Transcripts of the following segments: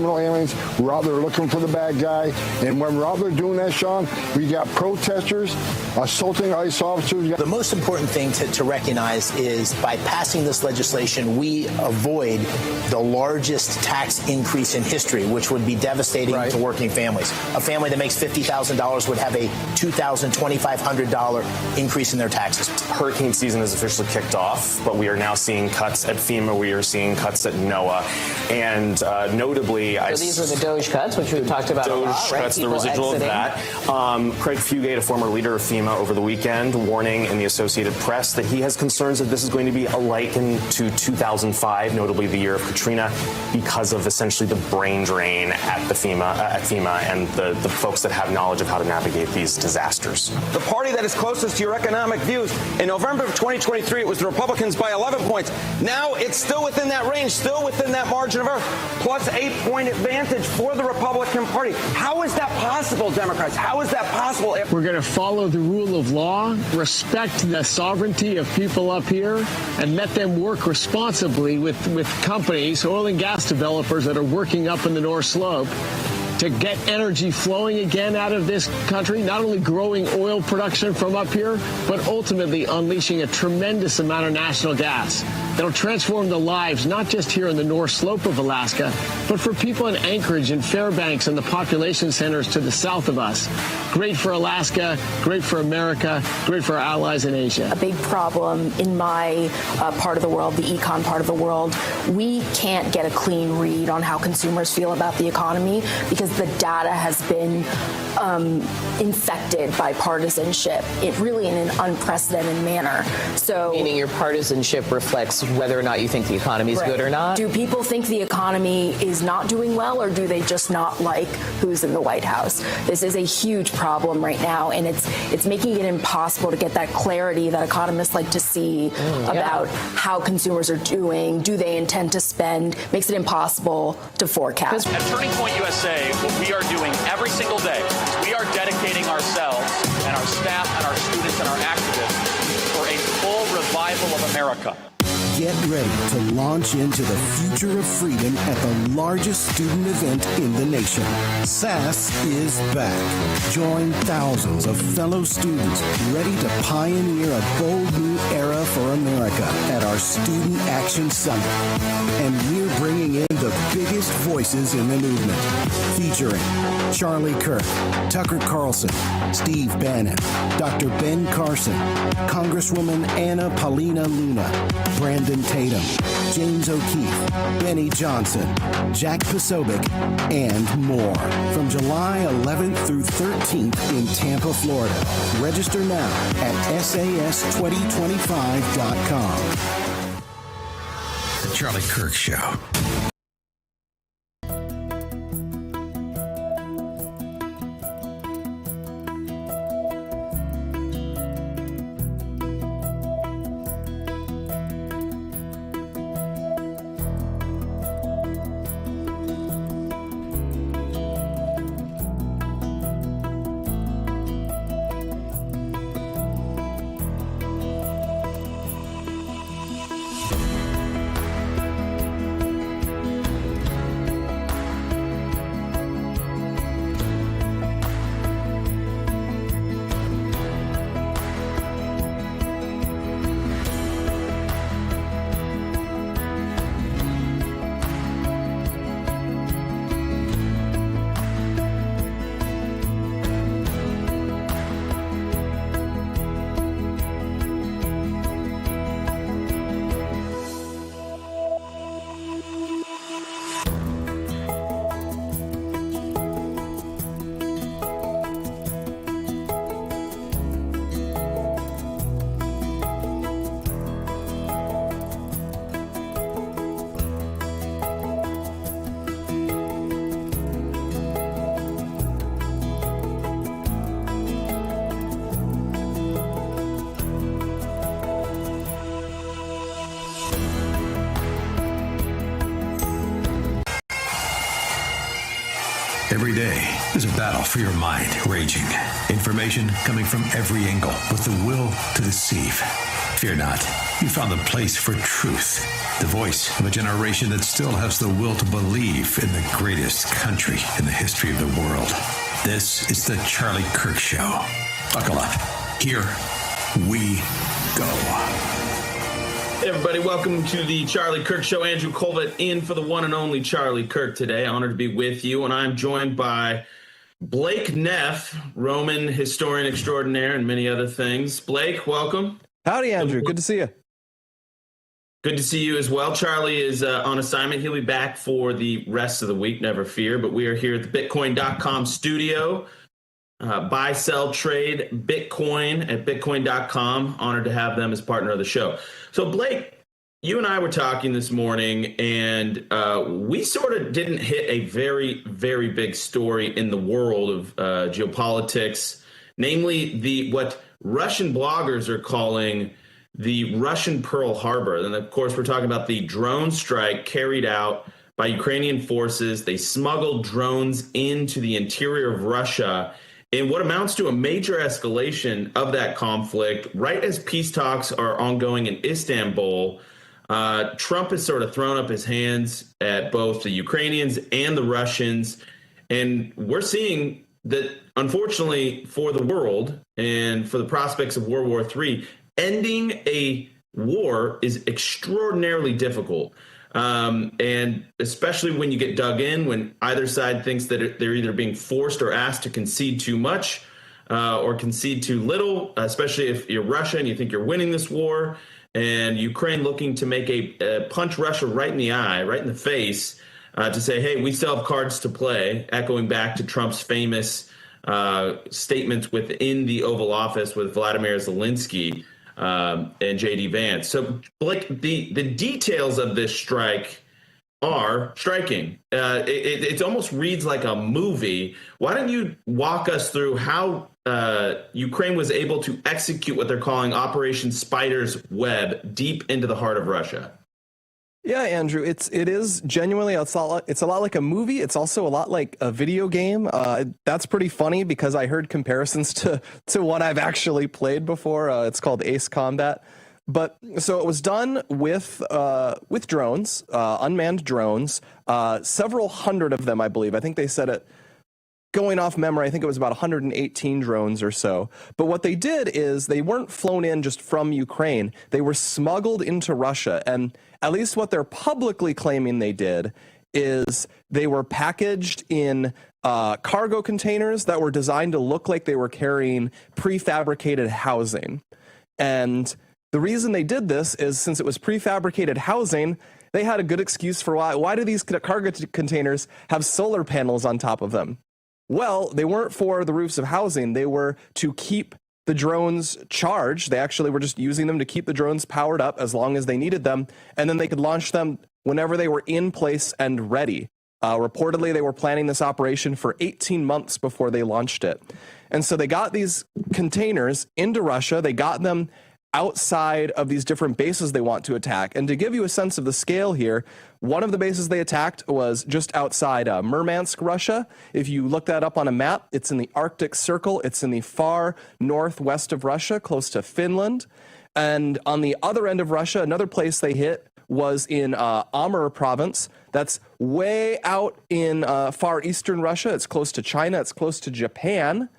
aliens. We're out there looking for the bad guy. And when we're out there doing that, Sean, we got protesters assaulting ICE officers. The most important thing to recognize is by passing this legislation, we avoid the largest tax increase in history, which would be devastating to working families. A family that makes $50,000 would have a $2,000, $2,500 increase in their taxes. Hurricane season has officially kicked off, but we are now seeing cuts at FEMA. We are seeing cuts at NOAA. And notably, so these are the DOGE cuts, which we've talked about a lot, right? Cuts, the residual of that. Craig Fugate, a former leader of FEMA, over the weekend, warning in the Associated Press that he has concerns that this is going to be likened to 2005, notably the year of Katrina, because of essentially the brain drain at FEMA and the folks that have knowledge of how to navigate these disasters. The party that is closest to your economic views, in November of 2023, it was the Republicans by 11 points. Now it's still within that range, still within that margin of error, plus 8-point advantage for the Republican Party. How is that possible, Democrats? How is that possible? We're going to follow the rule of law, respect the sovereignty of people up here, and let them work responsibly with companies, oil and gas developers that are working up in the North Slope to get energy flowing again out of this country, not only growing oil production from up here, but ultimately unleashing a tremendous amount of natural gas that'll transform the lives, not just here in the North Slope of Alaska, but for people in Anchorage and Fairbanks and the population centers to the south of us. Great for Alaska, great for America, great for our allies in Asia. A big problem in my part of the world, the econ part of the world, we can't get a clean read on how consumers feel about the economy because the data has been infected by partisanship, really in an unprecedented manner. So, meaning your partisanship reflects whether or not you think the economy is good or not? Do people think the economy is not doing well, or do they just not like who's in the White House? This is a huge problem right now, and it's making it impossible to get that clarity that economists like to see about how consumers are doing. Do they intend to spend? Makes it impossible to forecast. At Turning Point USA, what we are doing every single day is we are dedicating ourselves and our staff and our students and our activists for a full revival of America. Get ready to launch into the future of freedom at the largest student event in the nation. SAS is back. Join thousands of fellow students ready to pioneer a bold new era for America at our Student Action Summit. And we're bringing in the biggest voices in the movement. Featuring Charlie Kirk, Tucker Carlson, Steve Bannon, Dr. Ben Carson, Congresswoman Anna Paulina Luna, Brandon Tatum, James O'Keefe, Benny Johnson, Jack Posobiec, and more. From July 11th through 13th in Tampa, Florida. Register now at SAS2025.com. The Charlie Kirk Show. Every day, there's a battle for your mind raging. Information coming from every angle with the will to deceive. Fear not. You found the place for truth. The voice of a generation that still has the will to believe in the greatest country in the history of the world. This is the Charlie Kirk Show. Buckle up. Here we go. Hey everybody, welcome to the Charlie Kirk Show. Andrew Colvett in for the one and only Charlie Kirk today. Honored to be with you, and I'm joined by Blake Neff, Roman historian extraordinaire, and many other things. Blake, welcome. Howdy, Andrew. Good to see you. Good to see you as well. Charlie is on assignment. He'll be back for the rest of the week, never fear. But we are here at the Bitcoin.com studio. Buy, sell, trade Bitcoin at Bitcoin.com. Honored to have them as partner of the show. So, Blake, you and I were talking this morning, and we sort of didn't hit a very, very big story in the world of geopolitics, namely what Russian bloggers are calling the Russian Pearl Harbor. And, of course, we're talking about the drone strike carried out by Ukrainian forces. They smuggled drones into the interior of Russia in what amounts to a major escalation of that conflict, right as peace talks are ongoing in Istanbul. Trump has sort of thrown up his hands at both the Ukrainians and the Russians. And we're seeing that, unfortunately, for the world and for the prospects of World War III, ending a war is extraordinarily difficult. And especially when you get dug in, when either side thinks that they're either being forced or asked to concede too much or concede too little, especially if you're Russia and you think you're winning this war, and Ukraine looking to make a punch Russia right in the eye, right in the face, to say, hey, we still have cards to play, echoing back to Trump's famous statements within the Oval Office with Vladimir Zelensky and J.D. Vance. So, Blake, the details of this strike are striking. It almost reads like a movie. Why don't you walk us through how Ukraine was able to execute what they're calling Operation Spider's Web deep into the heart of Russia? Yeah, Andrew, it is genuinely, it's a lot like a movie. It's also a lot like a video game. That's pretty funny because I heard comparisons to one I've actually played before. It's called Ace Combat. But so it was done with drones, unmanned drones, several hundred of them, I believe. I think they said it, going off memory, I think it was about 118 drones or so. But what they did is they weren't flown in just from Ukraine. They were smuggled into Russia. And at least what they're publicly claiming they did is they were packaged in cargo containers that were designed to look like they were carrying prefabricated housing. And the reason they did this is since it was prefabricated housing, they had a good excuse for why do these cargo containers have solar panels on top of them? Well, they weren't for the roofs of housing. They were to keep the drones charged. They actually were just using them to keep the drones powered up as long as they needed them, and then they could launch them whenever they were in place and ready. Reportedly, they were planning this operation for 18 months before they launched it. And so they got these containers into Russia. They got them outside of these different bases they want to attack. And to give you a sense of the scale here, one of the bases they attacked was just outside Murmansk, Russia. If you look that up on a map, it's in the Arctic Circle. It's in the far northwest of Russia, close to Finland. And on the other end of Russia, another place they hit was in Amur province. That's way out in far eastern Russia. It's close to China. It's close to Japan.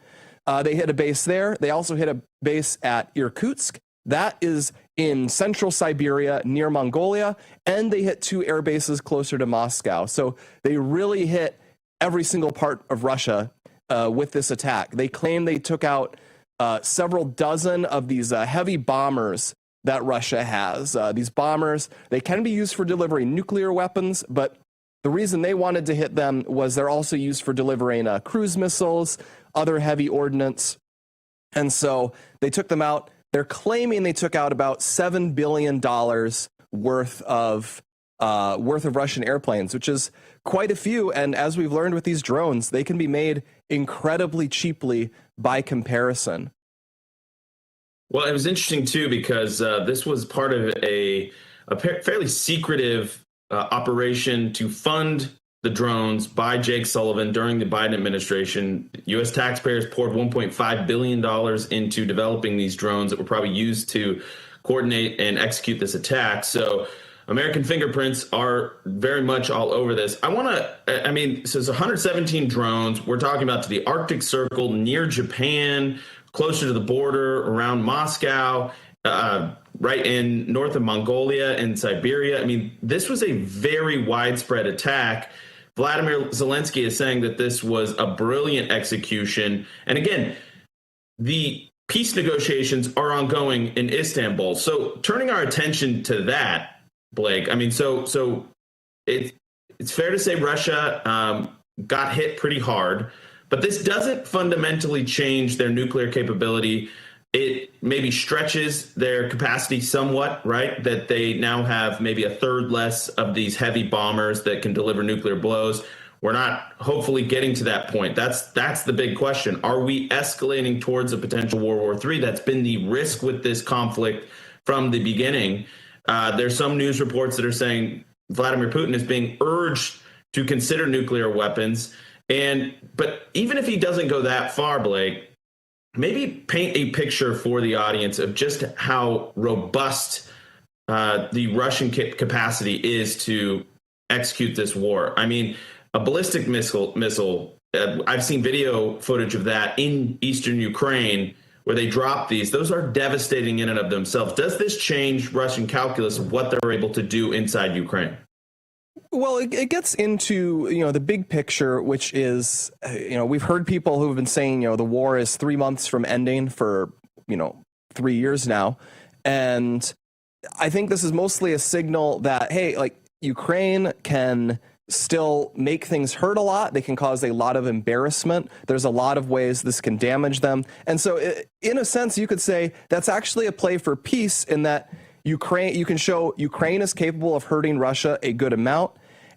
They hit a base there. They also hit a base at Irkutsk. That is in central Siberia near Mongolia, and they hit 2 air bases closer to Moscow. So they really hit every single part of Russia with this attack. They claim they took out several dozen of these heavy bombers that Russia has. These bombers, they can be used for delivering nuclear weapons, but the reason they wanted to hit them was they're also used for delivering cruise missiles, other heavy ordnance. And so they took them out. They're claiming they took out about $7 billion worth of Russian airplanes, which is quite a few. And as we've learned with these drones, they can be made incredibly cheaply by comparison. Well, it was interesting, too, because this was part of a fairly secretive operation to fund the drones by Jake Sullivan during the Biden administration. U.S. taxpayers poured $1.5 billion into developing these drones that were probably used to coordinate and execute this attack. So American fingerprints are very much all over this. So it's 117 drones. We're talking about to the Arctic Circle, near Japan, closer to the border, around Moscow, right in north of Mongolia and Siberia. I mean, this was a very widespread attack. Vladimir Zelensky is saying that this was a brilliant execution. And again, the peace negotiations are ongoing in Istanbul. So turning our attention to that, Blake, I mean, so it's fair to say Russia got hit pretty hard, but this doesn't fundamentally change their nuclear capability. It maybe stretches their capacity somewhat, right? That they now have maybe a third less of these heavy bombers that can deliver nuclear blows. We're not hopefully getting to that point. That's the big question. Are we escalating towards a potential World War III? That's been the risk with this conflict from the beginning. There's some news reports that are saying Vladimir Putin is being urged to consider nuclear weapons. But even if he doesn't go that far, Blake, maybe paint a picture for the audience of just how robust the Russian capacity is to execute this war. I mean, a ballistic missile, I've seen video footage of that in eastern Ukraine where they drop these. Those are devastating in and of themselves. Does this change Russian calculus of what they're able to do inside Ukraine? Well, it gets into, the big picture, which is, we've heard people who have been saying, the war is 3 months from ending for, 3 years now. And I think this is mostly a signal that, hey, Ukraine can still make things hurt a lot. They can cause a lot of embarrassment. There's a lot of ways this can damage them. And so in a sense, you could say that's actually a play for peace in that you can show Ukraine is capable of hurting Russia a good amount.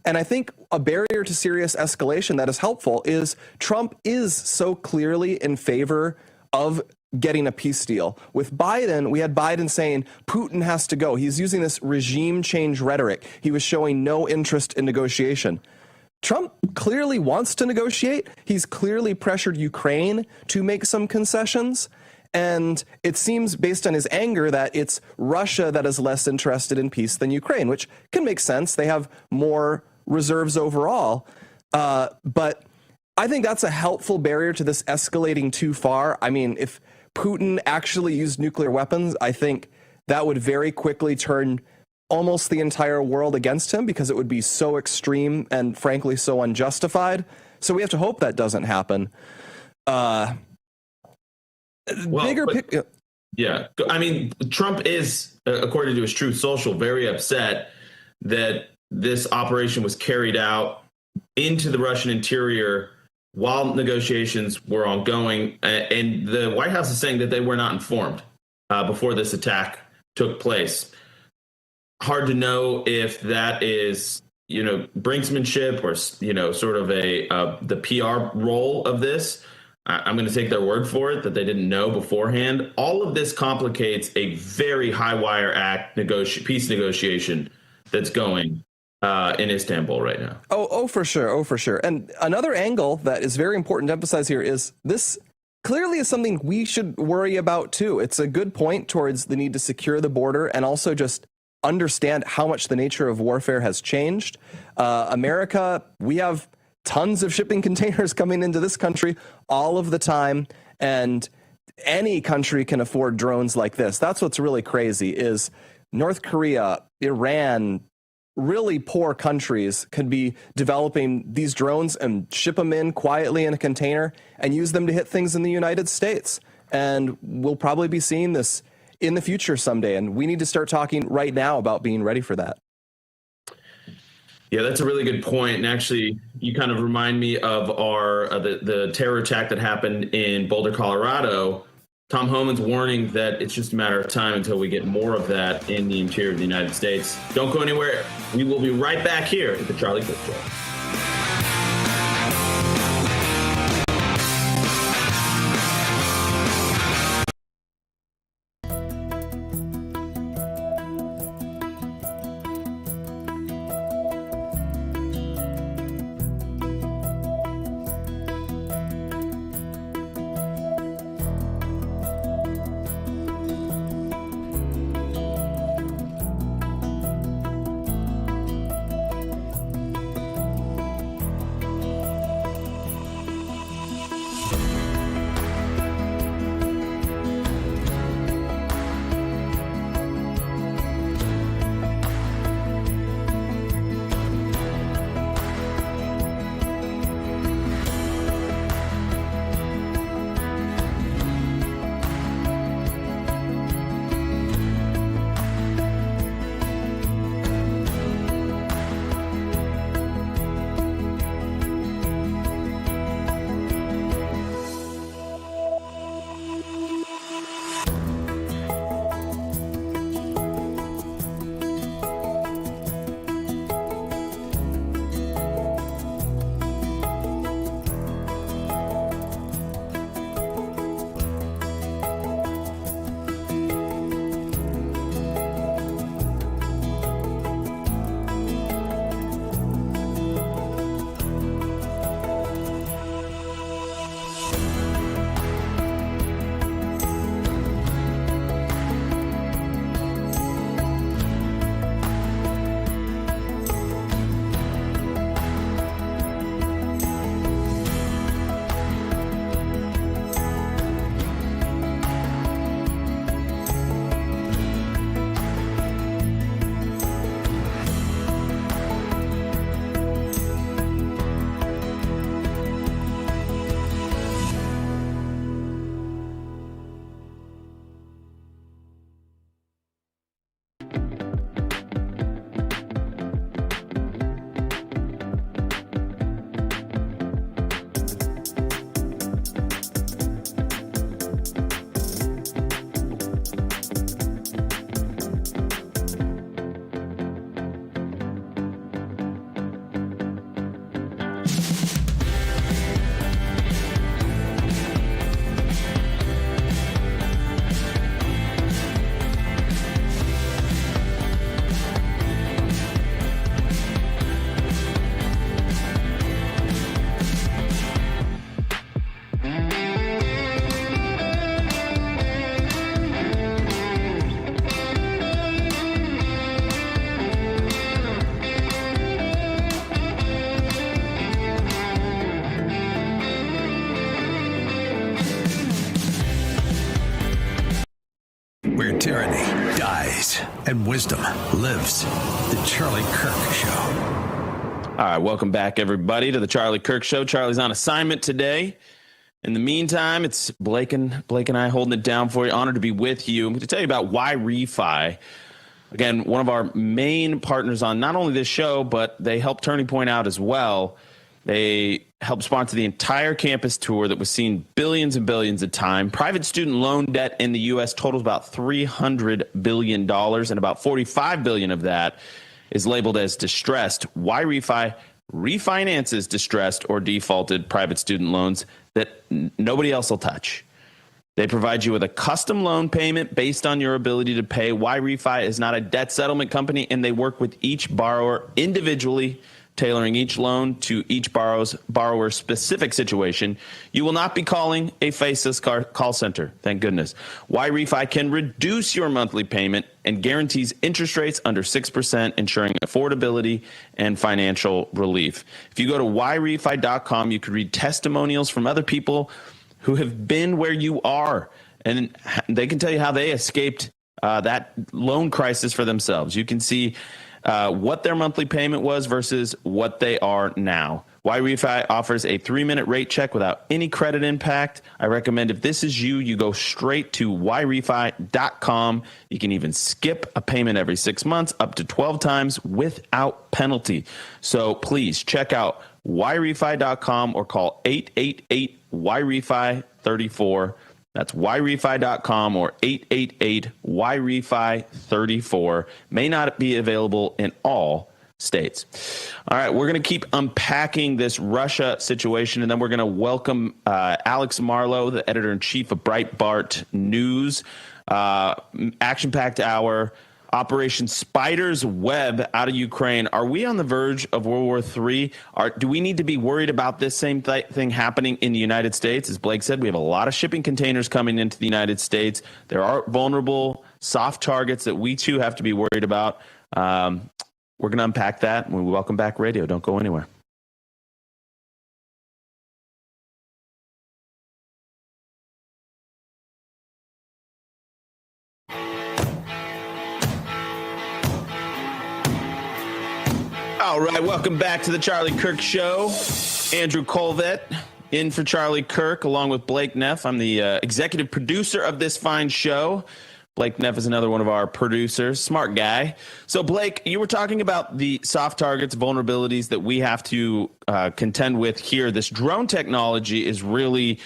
And I think a barrier to serious escalation that is helpful is Trump is so clearly in favor of getting a peace deal. With Biden, we had Biden saying Putin has to go. He's using this regime change rhetoric. He was showing no interest in negotiation. Trump clearly wants to negotiate. He's clearly pressured Ukraine to make some concessions. And it seems, based on his anger, that it's Russia that is less interested in peace than Ukraine, which can make sense. They have more reserves overall. But I think that's a helpful barrier to this escalating too far. I mean, if Putin actually used nuclear weapons, I think that would very quickly turn almost the entire world against him because it would be so extreme and, frankly, so unjustified. So we have to hope that doesn't happen. Yeah. I mean, Trump is, according to his Truth Social, very upset that this operation was carried out into the Russian interior while negotiations were ongoing. And the White House is saying that they were not informed before this attack took place. Hard to know if that is, brinksmanship or, sort of the PR role of this. I'm going to take their word for it that they didn't know beforehand. All of this complicates a very high wire act peace negotiation that's going in Istanbul right now. Oh, for sure. Oh, for sure. And another angle that is very important to emphasize here is this clearly is something we should worry about, too. It's a good point towards the need to secure the border and also just understand how much the nature of warfare has changed. America, we have tons of shipping containers coming into this country all of the time, and any country can afford drones like this. That's what's really crazy is North Korea, Iran, really poor countries could be developing these drones and ship them in quietly in a container and use them to hit things in the United States. And we'll probably be seeing this in the future someday, and we need to start talking right now about being ready for that. Yeah, that's a really good point. And actually, you kind of remind me of the terror attack that happened in Boulder, Colorado. Tom Homan's warning that it's just a matter of time until we get more of that in the interior of the United States. Don't go anywhere. We will be right back here at the Charlie Kirk Show. and wisdom lives. The Charlie Kirk Show. All right, welcome back, everybody, to the Charlie Kirk Show. Charlie's on assignment today. In the meantime, it's Blake and I holding it down for you. Honored to be with you. I'm going to tell you about Why Refi. Again, one of our main partners on not only this show, but they help Turning Point out as well. They help sponsor the entire campus tour that was seen billions and billions of time. Private student loan debt in the U.S. totals about $300 billion, and about $45 billion of that is labeled as distressed. Why Refi refinances distressed or defaulted private student loans that nobody else will touch. They provide you with a custom loan payment based on your ability to pay. Why Refi is not a debt settlement company, and they work with each borrower individually, tailoring each loan to each borrower's specific situation. You will not be calling a faceless call center, thank goodness. Why Refi can reduce your monthly payment and guarantees interest rates under 6%, ensuring affordability and financial relief. If you go to whyrefi.com, you can read testimonials from other people who have been where you are, and they can tell you how they escaped that loan crisis for themselves. You can see what their monthly payment was versus what they are now. Why Refi offers a 3-minute rate check without any credit impact. I recommend if this is you, you go straight to whyrefi.com. You can even skip a payment every 6 months, up to 12 times without penalty. So please check out whyrefi.com or call 888-WhyRefi34. That's whyrefi.com or 888-WhyRefi34. May not be available in all states. All right, we're going to keep unpacking this Russia situation, and then we're going to welcome Alex Marlow, the editor-in-chief of Breitbart News. Action-packed hour. Operation Spider's Web out of Ukraine. Are we on the verge of World War III? Do we need to be worried about this same thing happening in the United States? As Blake said, we have a lot of shipping containers coming into the United States. There are vulnerable, soft targets that we too have to be worried about. We're going to unpack that when we welcome back radio. Don't go anywhere. All right, welcome back to the Charlie Kirk Show. Andrew Colvett in for Charlie Kirk, along with Blake Neff. I'm the executive producer of this fine show. Blake Neff is another one of our producers, smart guy. So, Blake, you were talking about the soft targets, vulnerabilities that we have to contend with here. This drone technology is really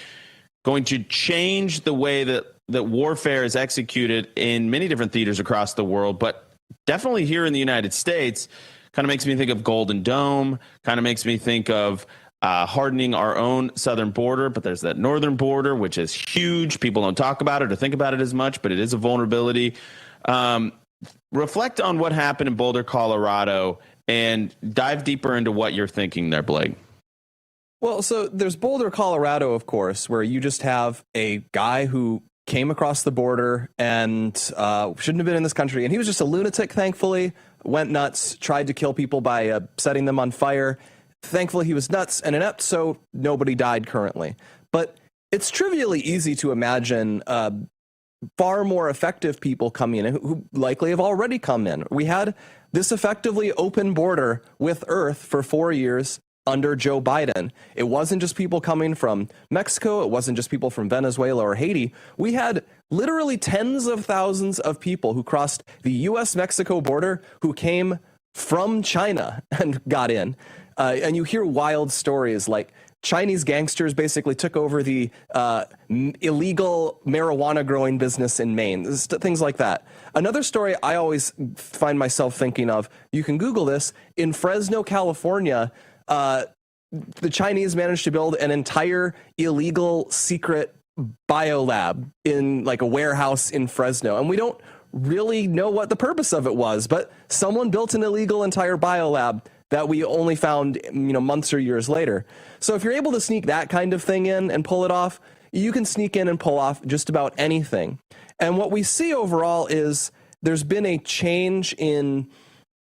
going to change the way that warfare is executed in many different theaters across the world, but definitely here in the United States. Kind of makes me think of Golden Dome, kind of makes me think of hardening our own southern border, but there's that northern border, which is huge. People don't talk about it or think about it as much, but it is a vulnerability. Reflect on what happened in Boulder, Colorado, and dive deeper into what you're thinking there, Blake. Well, so there's Boulder, Colorado, of course, where you just have a guy who came across the border and shouldn't have been in this country. And he was just a lunatic, thankfully, went nuts, tried to kill people by setting them on fire. Thankfully, he was nuts and inept, so nobody died currently. But it's trivially easy to imagine far more effective people coming in who likely have already come in. We had this effectively open border with Earth for 4 years under Joe Biden. It wasn't just people coming from Mexico. It wasn't just people from Venezuela or Haiti. We had literally tens of thousands of people who crossed the U.S.-Mexico border who came from China and got in. And you hear wild stories like Chinese gangsters basically took over the illegal marijuana growing business in Maine, things like that. Another story I always find myself thinking of, you can Google this, in Fresno, California, the Chinese managed to build an entire illegal secret biolab in like a warehouse in Fresno. And we don't really know what the purpose of it was, but someone built an illegal entire biolab that we only found, months or years later. So if you're able to sneak that kind of thing in and pull it off, you can sneak in and pull off just about anything. And what we see overall is there's been a change in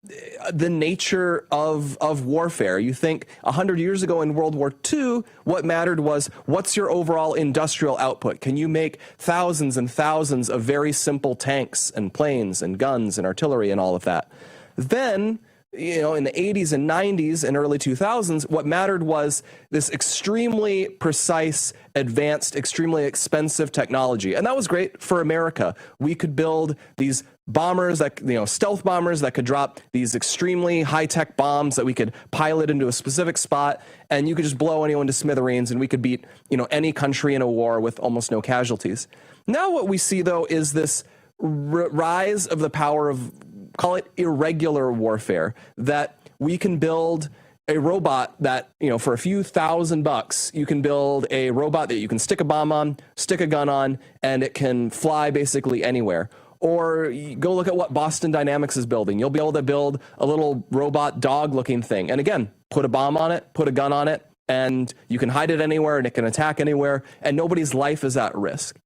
the nature of warfare. You think 100 years ago in World War II, what mattered was what's your overall industrial output? Can you make thousands and thousands of very simple tanks and planes and guns and artillery and all of that? Then, in the 80s and 90s and early 2000s, what mattered was this extremely precise, advanced, extremely expensive technology. And that was great for America. We could build these bombers that, stealth bombers that could drop these extremely high-tech bombs that we could pilot into a specific spot, and you could just blow anyone to smithereens, and we could beat, any country in a war with almost no casualties. Now what we see, though, is this rise of the power of, call it irregular warfare, that we can build a robot that, for a few $1,000, you can build a robot that you can stick a bomb on, stick a gun on, and it can fly basically anywhere. Or go look at what Boston Dynamics is building. You'll be able to build a little robot dog-looking thing. And again, put a bomb on it, put a gun on it, and you can hide it anywhere, and it can attack anywhere, and nobody's life is at risk.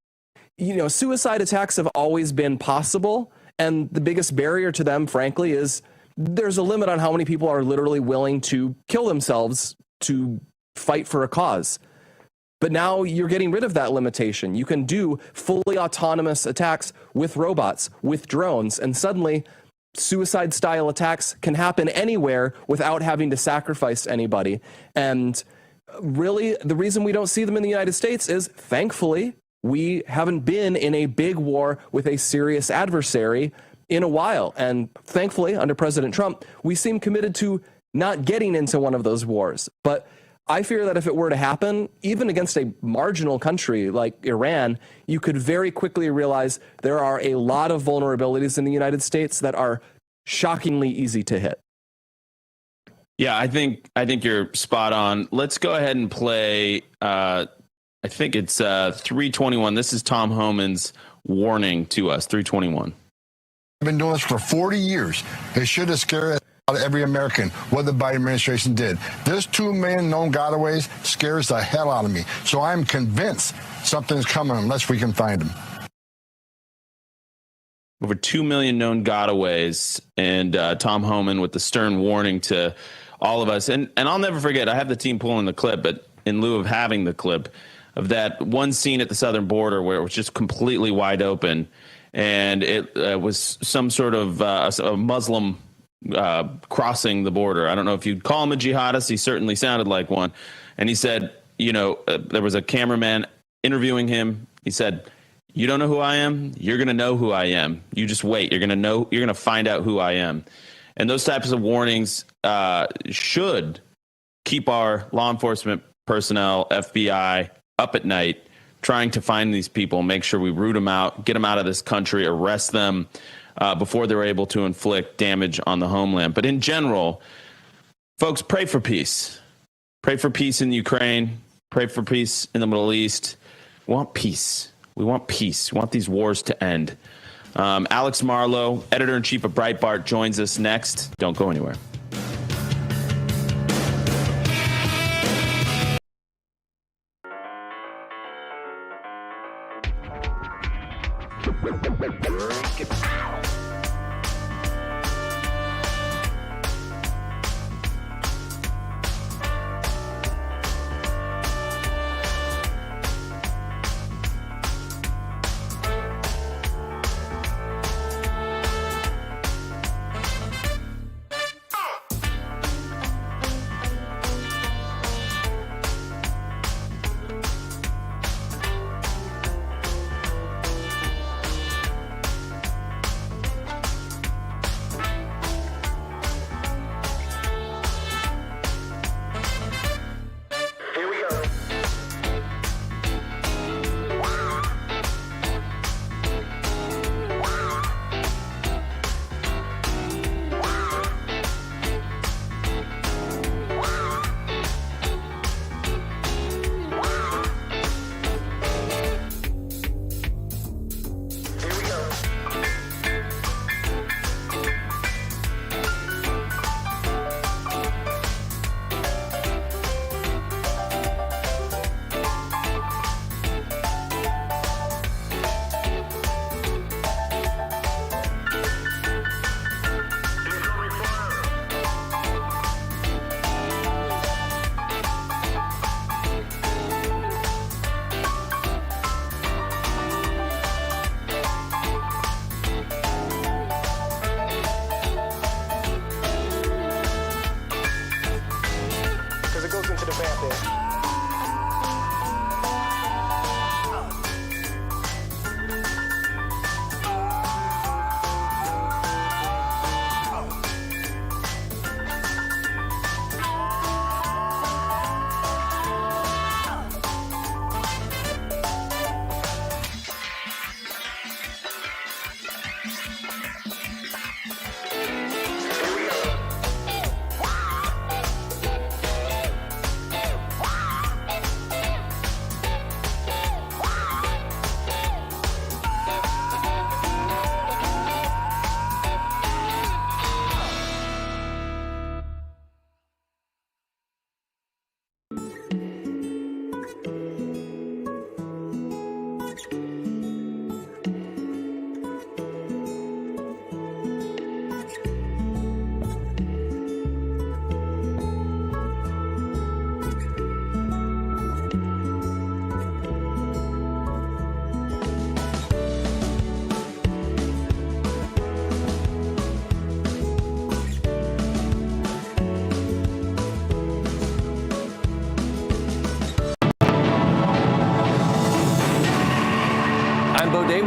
Suicide attacks have always been possible, and the biggest barrier to them, frankly, is there's a limit on how many people are literally willing to kill themselves to fight for a cause. But now you're getting rid of that limitation. You can do fully autonomous attacks with robots, with drones, and suddenly suicide-style attacks can happen anywhere without having to sacrifice anybody. And really, the reason we don't see them in the United States is, thankfully, we haven't been in a big war with a serious adversary in a while. And thankfully, under President Trump, we seem committed to not getting into one of those wars. But I fear that if it were to happen, even against a marginal country like Iran, you could very quickly realize there are a lot of vulnerabilities in the United States that are shockingly easy to hit. Yeah, I think you're spot on. Let's go ahead and play. I think it's 321. This is Tom Homan's warning to us. 321. I've been doing this for 40 years. It should have scared every American what the Biden administration did. This 2 million known gotaways scares the hell out of me. So I'm convinced something's coming unless we can find them. Over 2 million known gotaways, and Tom Homan with the stern warning to all of us. And I'll never forget, I have the team pulling the clip, but in lieu of having the clip, of that one scene at the southern border where it was just completely wide open, and it was some sort of a Muslim crossing the border. I don't know if you'd call him a jihadist. He certainly sounded like one. And he said, there was a cameraman interviewing him. He said, "You don't know who I am? You're going to know who I am. You just wait. You're going to find out who I am." And those types of warnings should keep our law enforcement personnel, FBI, up at night, trying to find these people, make sure we root them out, get them out of this country, arrest them before they're able to inflict damage on the homeland. But in general, folks, pray for peace. Pray for peace in Ukraine. Pray for peace in the Middle East. We want peace. We want peace. We want these wars to end. Alex Marlow, editor-in-chief of Breitbart, joins us next. Don't go anywhere.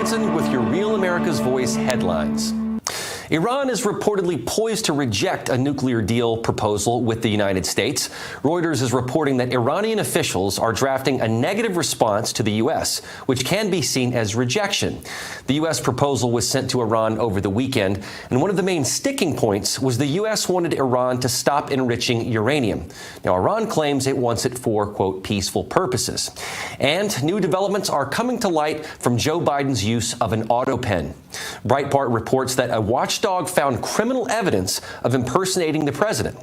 Davidson with your Real America's Voice headlines. Iran is reportedly poised to reject a nuclear deal proposal with the United States. Reuters is reporting that Iranian officials are drafting a negative response to the U.S., which can be seen as rejection. The U.S. proposal was sent to Iran over the weekend, and one of the main sticking points was the U.S. wanted Iran to stop enriching uranium. Now, Iran claims it wants it for, quote, peaceful purposes. And new developments are coming to light from Joe Biden's use of an auto pen. Breitbart reports that a watchdog found criminal evidence of impersonating the president.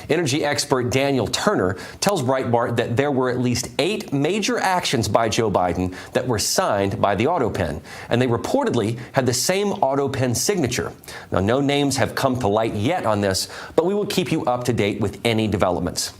Energy expert Daniel Turner tells Breitbart that there were at least 8 major actions by Joe Biden that were signed by the auto pen, and they reportedly had the same auto pen signature. Now, no names have come to light yet on this, but we will keep you up to date with any developments.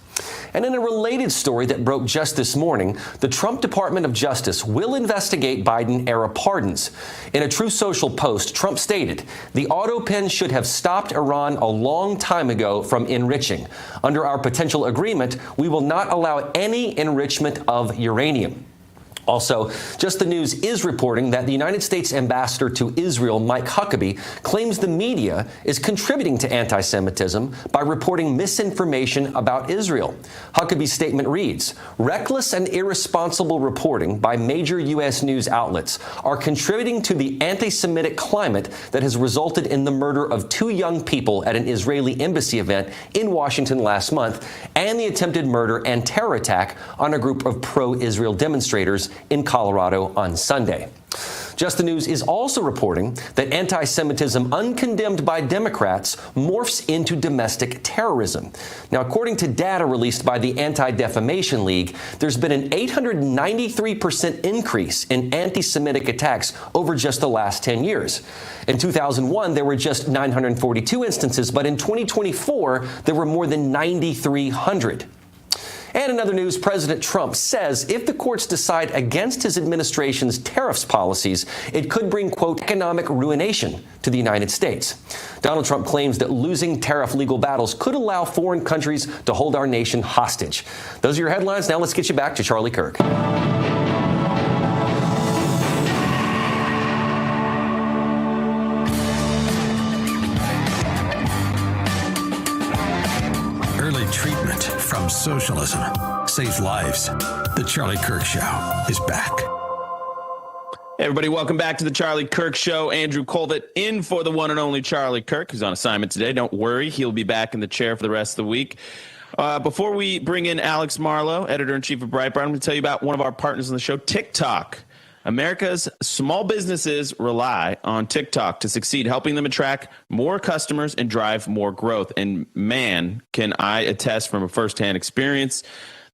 And in a related story that broke just this morning, the Trump Department of Justice will investigate Biden-era pardons. In a Truth Social post, Trump stated, "The auto pen should have stopped Iran a long time ago from enriching. Under our potential agreement, we will not allow any enrichment of uranium." Also, Just the News is reporting that the United States ambassador to Israel, Mike Huckabee, claims the media is contributing to anti-Semitism by reporting misinformation about Israel. Huckabee's statement reads, "Reckless and irresponsible reporting by major U.S. news outlets are contributing to the anti-Semitic climate that has resulted in the murder of 2 young people at an Israeli embassy event in Washington last month and the attempted murder and terror attack on a group of pro-Israel demonstrators in Colorado on Sunday." Just the News is also reporting that anti-Semitism uncondemned by Democrats morphs into domestic terrorism. Now, according to data released by the Anti-Defamation League, there's been an 893% increase in anti-Semitic attacks over just the last 10 years. In 2001, there were just 942 instances, but in 2024, there were more than 9,300. And in other news, President Trump says if the courts decide against his administration's tariffs policies, it could bring, quote, economic ruination to the United States. Donald Trump claims that losing tariff legal battles could allow foreign countries to hold our nation hostage. Those are your headlines. Now let's get you back to Charlie Kirk. Treatment from socialism saves lives. The Charlie Kirk Show is back. Hey everybody, welcome back to the Charlie Kirk Show. Andrew Colvett in for the one and only Charlie Kirk, who's on assignment today. Don't worry, he'll be back in the chair for the rest of the week. Before we bring in Alex Marlow, editor-in-chief of Breitbart, I'm going to tell you about one of our partners on the show, TikTok. America's small businesses rely on TikTok to succeed, helping them attract more customers and drive more growth. And man, can I attest from a firsthand experience,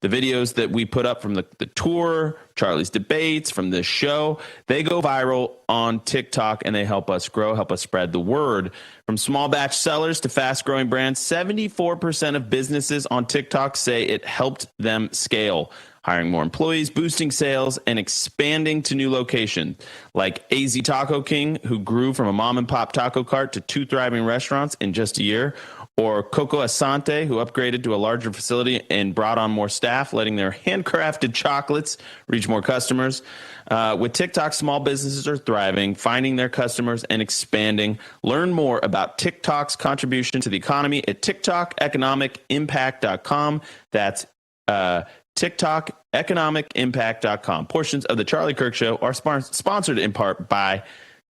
the videos that we put up from the tour, Charlie's debates, from this show, they go viral on TikTok and they help us grow, help us spread the word. From small batch sellers to fast growing brands, 74% of businesses on TikTok say it helped them scale, hiring more employees, boosting sales, and expanding to new locations, like AZ Taco King, who grew from a mom-and-pop taco cart to 2 thriving restaurants in just a year, or Coco Asante, who upgraded to a larger facility and brought on more staff, letting their handcrafted chocolates reach more customers. With TikTok, small businesses are thriving, finding their customers, and expanding. Learn more about TikTok's contribution to the economy at TikTokeconomicimpact.com. That's TikTokeconomicimpact.com. Portions of the Charlie Kirk Show are sponsored in part by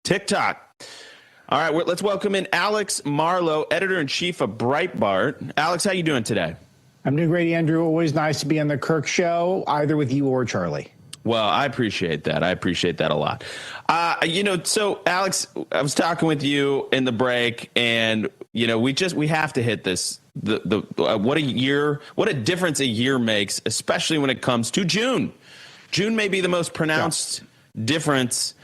TikTok. All right, let's welcome in Alex Marlow, editor-in-chief of Breitbart. Alex, how you doing today? I'm doing great, Andrew. Always nice to be on the Kirk Show, either with you or Charlie. Well, I appreciate that. I appreciate that a lot. So Alex, I was talking with you in the break, and we have to hit this. What a difference a year makes, especially when it comes to June. June may be the most pronounced difference,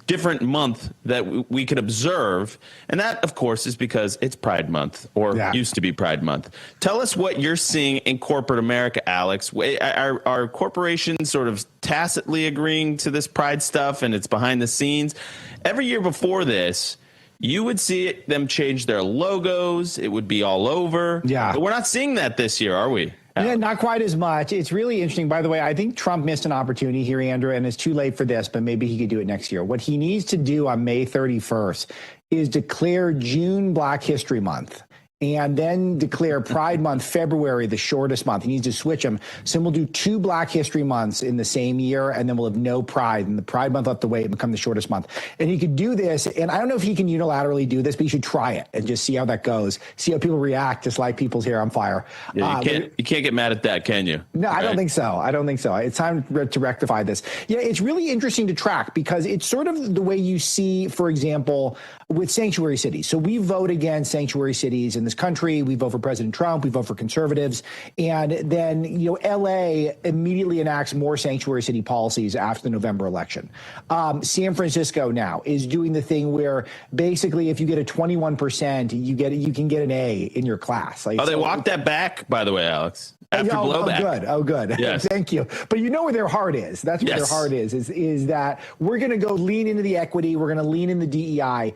different month that we could observe. And that, of course, is because it's Pride Month, or used to be Pride Month. Tell us what you're seeing in corporate America, Alex. Are corporations sort of tacitly agreeing to this Pride stuff, and it's behind the scenes? Every year before this, you would see them change their logos. It would be all over. Yeah. But we're not seeing that this year, are we? Yeah, not quite as much. It's really interesting. By the way, I think Trump missed an opportunity here, Andrew, and it's too late for this, but maybe he could do it next year. What he needs to do on May 31st is declare June Black History Month, and then declare Pride Month, February, the shortest month. He needs to switch them. So we'll do 2 Black History Months in the same year, and then we'll have no Pride. And the Pride Month will have to wait and become the shortest month. And he could do this, and I don't know if he can unilaterally do this, but he should try it and just see how that goes. See how people react, just like people's hair on fire. Yeah, you can't get mad at that, can you? No, I don't think so. I don't think so. It's time to rectify this. Yeah, it's really interesting to track because it's sort of the way you see, for example, with sanctuary cities. So we vote against sanctuary cities in this country. We vote for President Trump. We vote for conservatives. And then, L.A. immediately enacts more sanctuary city policies after the November election. San Francisco now is doing the thing where basically if you get a 21%, you can get an A in your class. They walked that back, by the way, Alex. After blowback. Oh, good. Yes. Thank you. But you know where their heart is. That's where their heart is that we're going to go lean into the equity. We're going to lean in the DEI.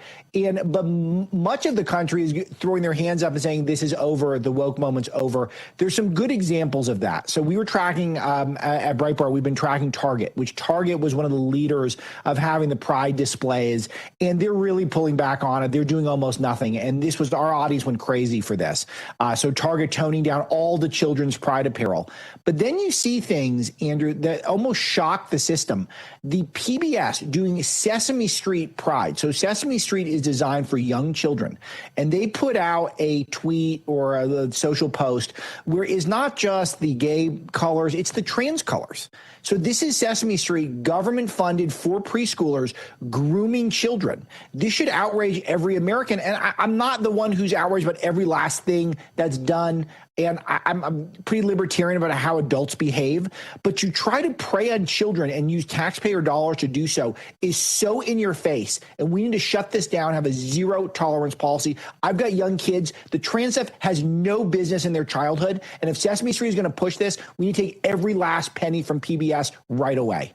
But much of the country is throwing their hands up and saying this is over. The woke moment's over. There's some good examples of that. So we were tracking at Breitbart, we've been tracking Target, which Target was one of the leaders of having the pride displays. And they're really pulling back on it. They're doing almost nothing. And this was our audience went crazy for this. So Target toning down all the children's pride apparel. But then you see things, Andrew, that almost shock the system. The PBS doing Sesame Street Pride. So Sesame Street is designed for young children. And they put out a tweet or a social post where it's not just the gay colors, it's the trans colors. So this is Sesame Street, government funded for preschoolers, grooming children. This should outrage every American. And I'm not the one who's outraged about every last thing that's done. And I'm pretty libertarian about how adults behave. But you try to prey on children and use taxpayer dollars to do so is so in your face. And we need to shut this down, have a zero tolerance policy. I've got young kids. The trans stuff has no business in their childhood. And if Sesame Street is going to push this, we need to take every last penny from PBS right away.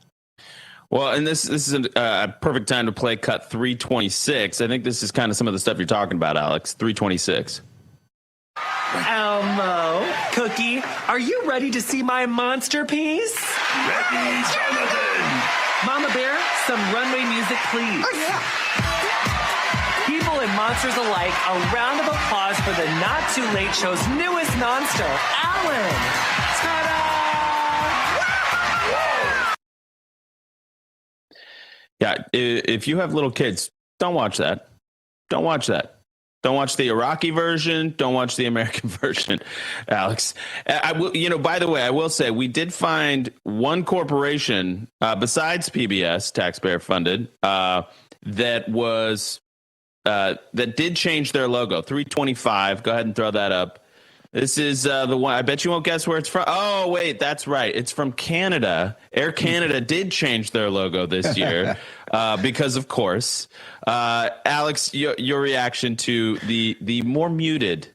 Well, and this is a perfect time to play cut 326. I think this is kind of some of the stuff you're talking about, Alex. 326. Elmo, Cookie, are you ready to see my monster piece? Ready, Jonathan! Mama Bear, some runway music, please. Oh, yeah. People and monsters alike, a round of applause for the Not Too Late Show's newest monster, Alan. Ta-da! Yeah, if you have little kids, don't watch that. Don't watch that. Don't watch the Iraqi version. Don't watch the American version, Alex. I will, by the way, I will say we did find one corporation besides PBS, taxpayer funded, that did change their logo. 325. Go ahead and throw that up. This is the one. I bet you won't guess where it's from. Oh, wait, that's right. It's from Canada. Air Canada did change their logo this year because, of course. Alex, your reaction to the more muted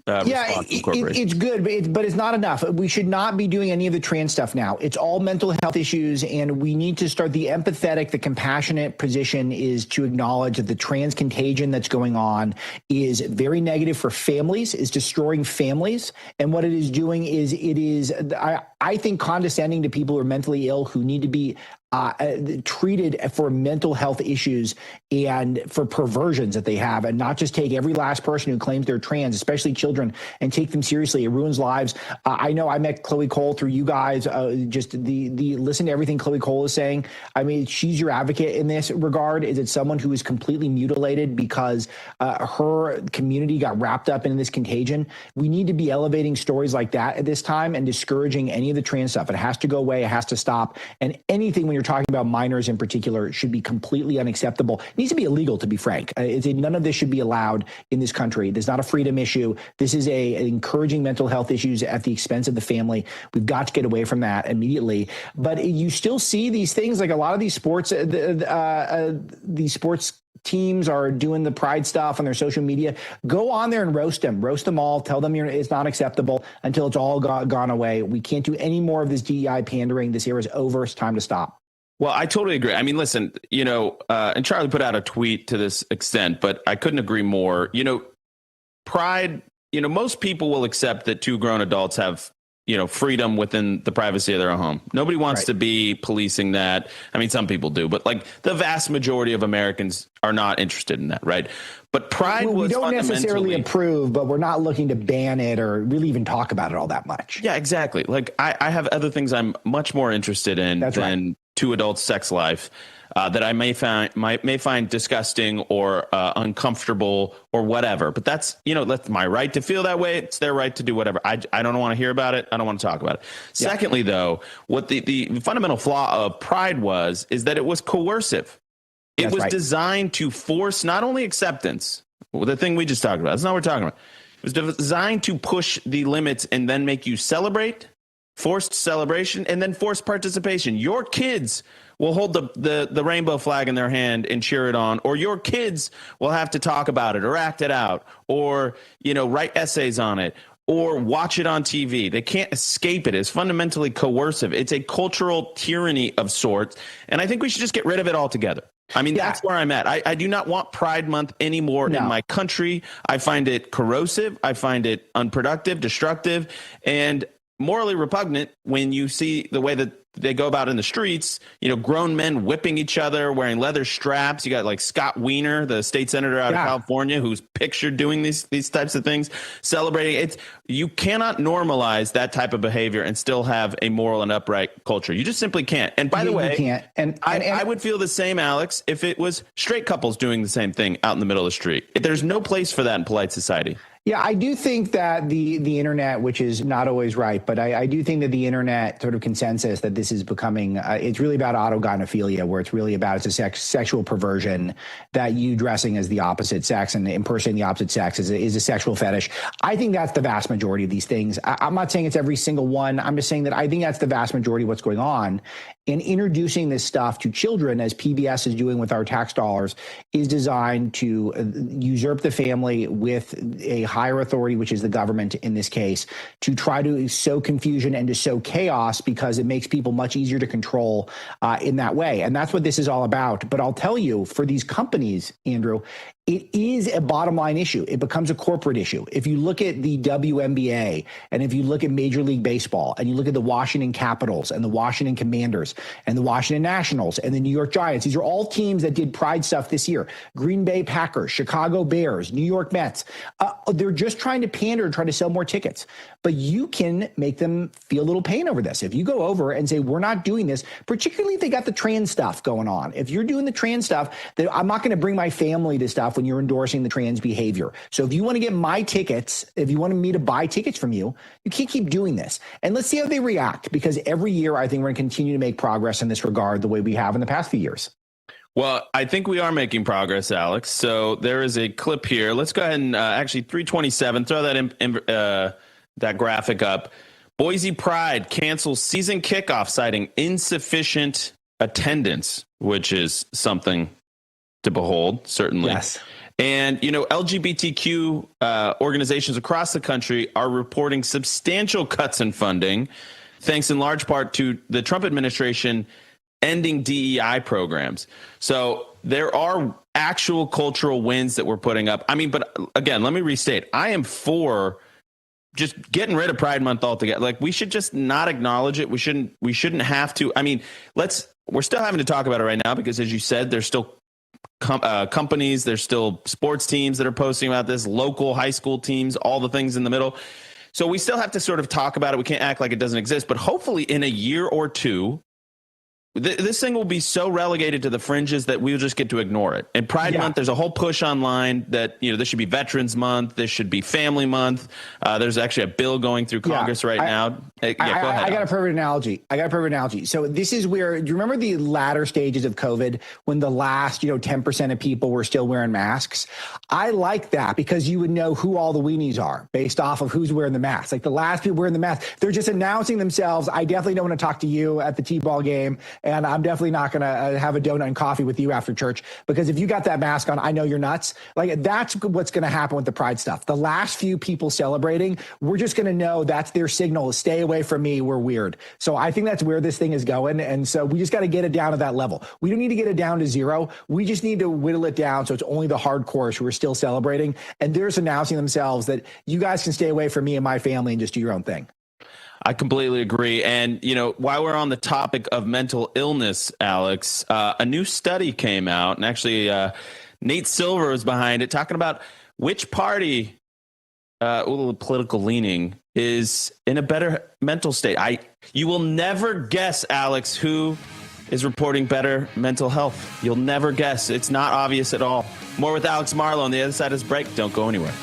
it's good, but it's not enough. We should not be doing any of the trans stuff now. It's all mental health issues, and we need to start the empathetic, the compassionate position is to acknowledge that the trans contagion that's going on is very negative for families, is destroying families. And what it is doing is I think condescending to people who are mentally ill who need to be treated for mental health issues and for perversions that they have, and not just take every last person who claims they're trans, especially children, and take them seriously. It ruins lives. I know I met Chloe Cole through you guys. Just the listen to everything Chloe Cole is saying. I mean, she's your advocate in this regard. Is it someone who is completely mutilated because her community got wrapped up in this contagion? We need to be elevating stories like that at this time and discouraging any of the trans stuff. It has to go away. It has to stop. And anything when you're talking about minors in particular should be completely unacceptable. It needs to be illegal, to be frank. None of this should be allowed in this country. There's not a freedom issue. This is an encouraging mental health issues at the expense of the family. We've got to get away from that immediately. But you still see these things, like a lot of these sports, these sports teams are doing the pride stuff on their social media. Go on there and roast them all. Tell them it's not acceptable until it's all gone away. We can't do any more of this DEI pandering. This era is over. It's time to stop. Well, I totally agree. I mean, listen, and Charlie put out a tweet to this extent, but I couldn't agree more. Pride most people will accept that two grown adults have, freedom within the privacy of their own home. Nobody wants to be policing that. I mean, some people do, but like the vast majority of Americans are not interested in that, right? But Pride was we don't necessarily approve, but we're not looking to ban it or really even talk about it all that much. Yeah, exactly. Like I have other things I'm much more interested in than two adults' sex life. That I may find disgusting or uncomfortable or whatever. But that's, that's my right to feel that way. It's their right to do whatever. I don't want to hear about it. I don't want to talk about it. Yeah. Secondly, though, what the fundamental flaw of Pride is that it was coercive. It was designed to force not only acceptance, the thing we just talked about. That's not what we're talking about. It was designed to push the limits and then make you celebrate, forced celebration, and then forced participation. Your kids will hold the rainbow flag in their hand and cheer it on, or your kids will have to talk about it or act it out or, write essays on it or watch it on TV. They can't escape it. It's fundamentally coercive. It's a cultural tyranny of sorts. And I think we should just get rid of it altogether. I mean, that's where I'm at. I do not want Pride Month anymore in my country. I find it corrosive. I find it unproductive, destructive, and morally repugnant when you see the way that they go about in the streets, grown men whipping each other, wearing leather straps. You got like Scott Wiener, the state senator out of California, who's pictured doing these types of things, celebrating. You cannot normalize that type of behavior and still have a moral and upright culture. You just simply can't. And by the way, you can't. And I would feel the same, Alex, if it was straight couples doing the same thing out in the middle of the street. There's no place for that in polite society. Yeah, I do think that the internet, which is not always right, but I do think that the internet sort of consensus that this is becoming, it's really about autogynephilia, where it's really about it's a sexual perversion, that you dressing as the opposite sex and impersonating the opposite sex is a sexual fetish. I think that's the vast majority of these things. I'm not saying it's every single one. I'm just saying that I think that's the vast majority of what's going on. And introducing this stuff to children, as PBS is doing with our tax dollars, is designed to usurp the family with a higher authority, which is the government in this case, to try to sow confusion and to sow chaos because it makes people much easier to control in that way. And that's what this is all about. But I'll tell you, for these companies, Andrew, it is a bottom line issue. It becomes a corporate issue. If you look at the WNBA and if you look at Major League Baseball and you look at the Washington Capitals and the Washington Commanders and the Washington Nationals and the New York Giants, these are all teams that did Pride stuff this year. Green Bay Packers, Chicago Bears, New York Mets. They're just trying to pander and try to sell more tickets. But you can make them feel a little pain over this. If you go over and say, we're not doing this, particularly if they got the trans stuff going on. If you're doing the trans stuff, then I'm not going to bring my family to stuff when you're endorsing the trans behavior. So if you want to get my tickets, if you want me to buy tickets from you, you can't keep doing this. And let's see how they react, because every year I think we're going to continue to make progress in this regard the way we have in the past few years. Well, I think we are making progress, Alex. So there is a clip here. Let's go ahead and actually 327, throw that that graphic up. Boise Pride cancels season kickoff, citing insufficient attendance, which is something to behold, certainly. Yes. And, LGBTQ organizations across the country are reporting substantial cuts in funding, thanks in large part to the Trump administration ending DEI programs. So there are actual cultural wins that we're putting up. I mean, but again, let me restate. I am for just getting rid of Pride Month altogether. Like, we should just not acknowledge it. We shouldn't have to. I mean, we're still having to talk about it right now because, as you said, there's still companies, there's still sports teams that are posting about this, local high school teams, all the things in the middle. So we still have to sort of talk about it. We can't act like it doesn't exist. But hopefully in a year or two, this thing will be so relegated to the fringes that we'll just get to ignore it. And Pride Month, there's a whole push online that, this should be Veterans Month. This should be Family Month. There's actually a bill going through Congress right now. Go ahead. I got a perfect analogy. So this is where, do you remember the latter stages of COVID when the last, 10% of people were still wearing masks? I like that because you would know who all the weenies are based off of who's wearing the mask. Like the last people wearing the mask, they're just announcing themselves. I definitely don't want to talk to you at the T-ball game. and I'm definitely not going to have a donut and coffee with you after church, because if you got that mask on, I know you're nuts. Like, that's what's going to happen with the pride stuff. The last few people celebrating, we're just going to know that's their signal: stay away from me, we're weird. So I think that's where this thing is going, and so we just got to get it down to that level. We don't need to get it down to zero. We just need to whittle it down so it's only the hardcore who are still celebrating, and they're just announcing themselves that you guys can stay away from me and my family and just do your own thing. I completely agree. And, while we're on the topic of mental illness, Alex, a new study came out, and actually Nate Silver was behind it, talking about which party, political leaning, is in a better mental state. You will never guess, Alex, who is reporting better mental health. You'll never guess. It's not obvious at all. More with Alex Marlow on the other side of this break. Don't go anywhere.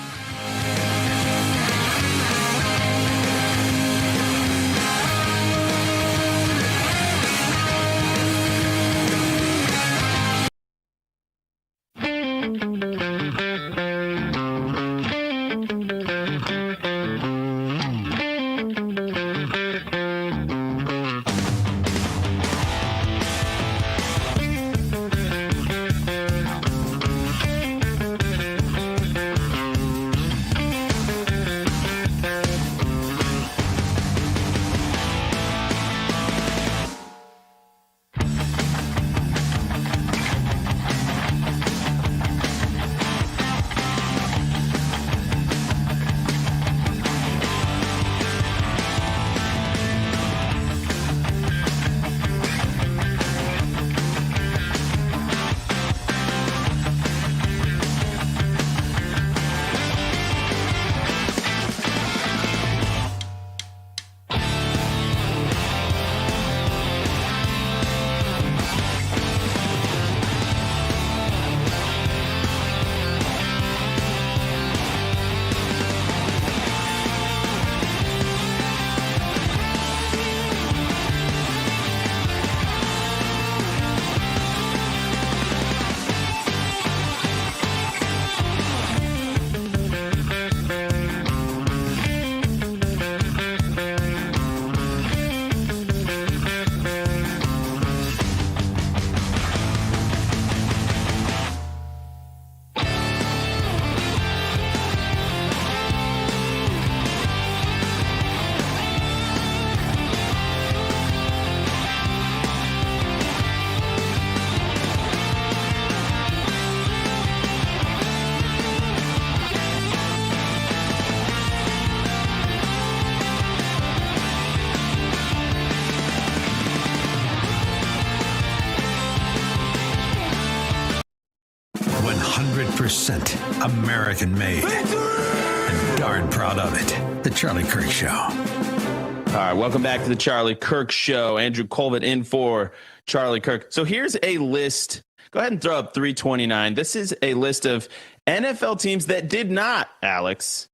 American made. And darn proud of it. The Charlie Kirk Show. All right, welcome back to the Charlie Kirk Show. Andrew Colvin in for Charlie Kirk. So here's a list. Go ahead and throw up 329. This is a list of NFL teams that did not, Alex,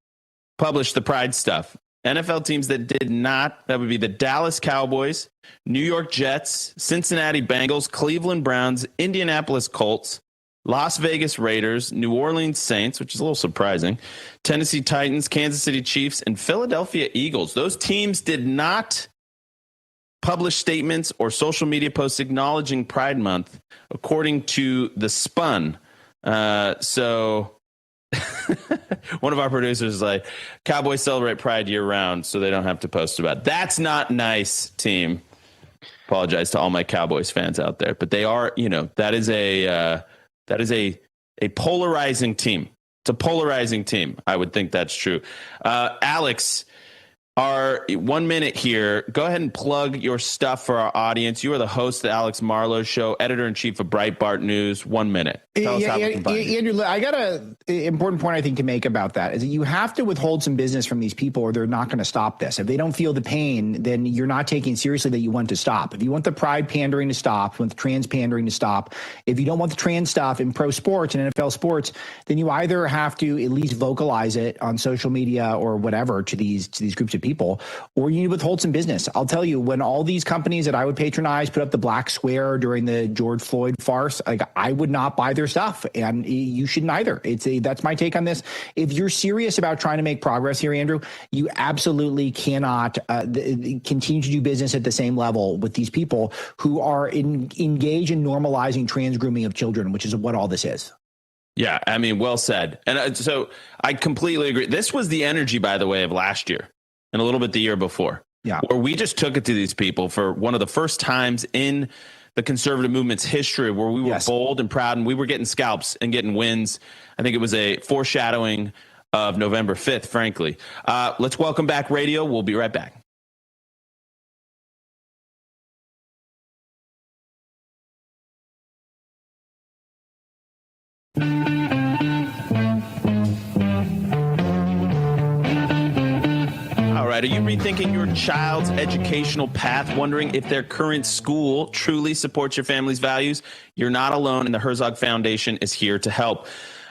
publish the pride stuff. NFL teams that did not, that would be the Dallas Cowboys, New York Jets, Cincinnati Bengals, Cleveland Browns, Indianapolis Colts, Las Vegas Raiders, New Orleans Saints, which is a little surprising, Tennessee Titans, Kansas City Chiefs, and Philadelphia Eagles. Those teams did not publish statements or social media posts acknowledging Pride Month, according to The Spun. So one of our producers is like, Cowboys celebrate Pride year-round, so they don't have to post about it. That's not nice, team. Apologize to all my Cowboys fans out there. But they are, that is a polarizing team. It's a polarizing team. I would think that's true. Alex, our 1 minute here. Go ahead and plug your stuff for our audience. You are the host of the Alex Marlow Show, editor-in-chief of Breitbart News. 1 minute. Tell us how we can find you. Andrew, I got an important point I think to make about that is that you have to withhold some business from these people or they're not going to stop this. If they don't feel the pain, then you're not taking seriously that you want to stop. If you want the pride pandering to stop, you want the trans pandering to stop, if you don't want the trans stuff in pro sports and NFL sports, then you either have to at least vocalize it on social media or whatever to these groups of people. people, or you need to withhold some business. I'll tell you, when all these companies that I would patronize put up the black square during the George Floyd farce, like, I would not buy their stuff, and you shouldn't either. That's my take on this. If you're serious about trying to make progress here, Andrew, you absolutely cannot continue to do business at the same level with these people who are engaged in normalizing trans grooming of children, which is what all this is. Yeah, I mean, well said. And so I completely agree. This was the energy, by the way, of last year and a little bit the year before. Yeah, where we just took it to these people for one of the first times in the conservative movement's history where we were bold and proud, and we were getting scalps and getting wins. I think it was a foreshadowing of November 5th, frankly. Let's welcome back radio. We'll be right back. All right, are you rethinking your child's educational path, wondering if their current school truly supports your family's values? You're not alone, and the Herzog Foundation is here to help.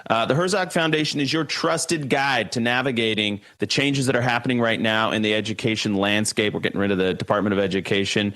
The Herzog Foundation is your trusted guide to navigating the changes that are happening right now in the education landscape. We're getting rid of the Department of Education.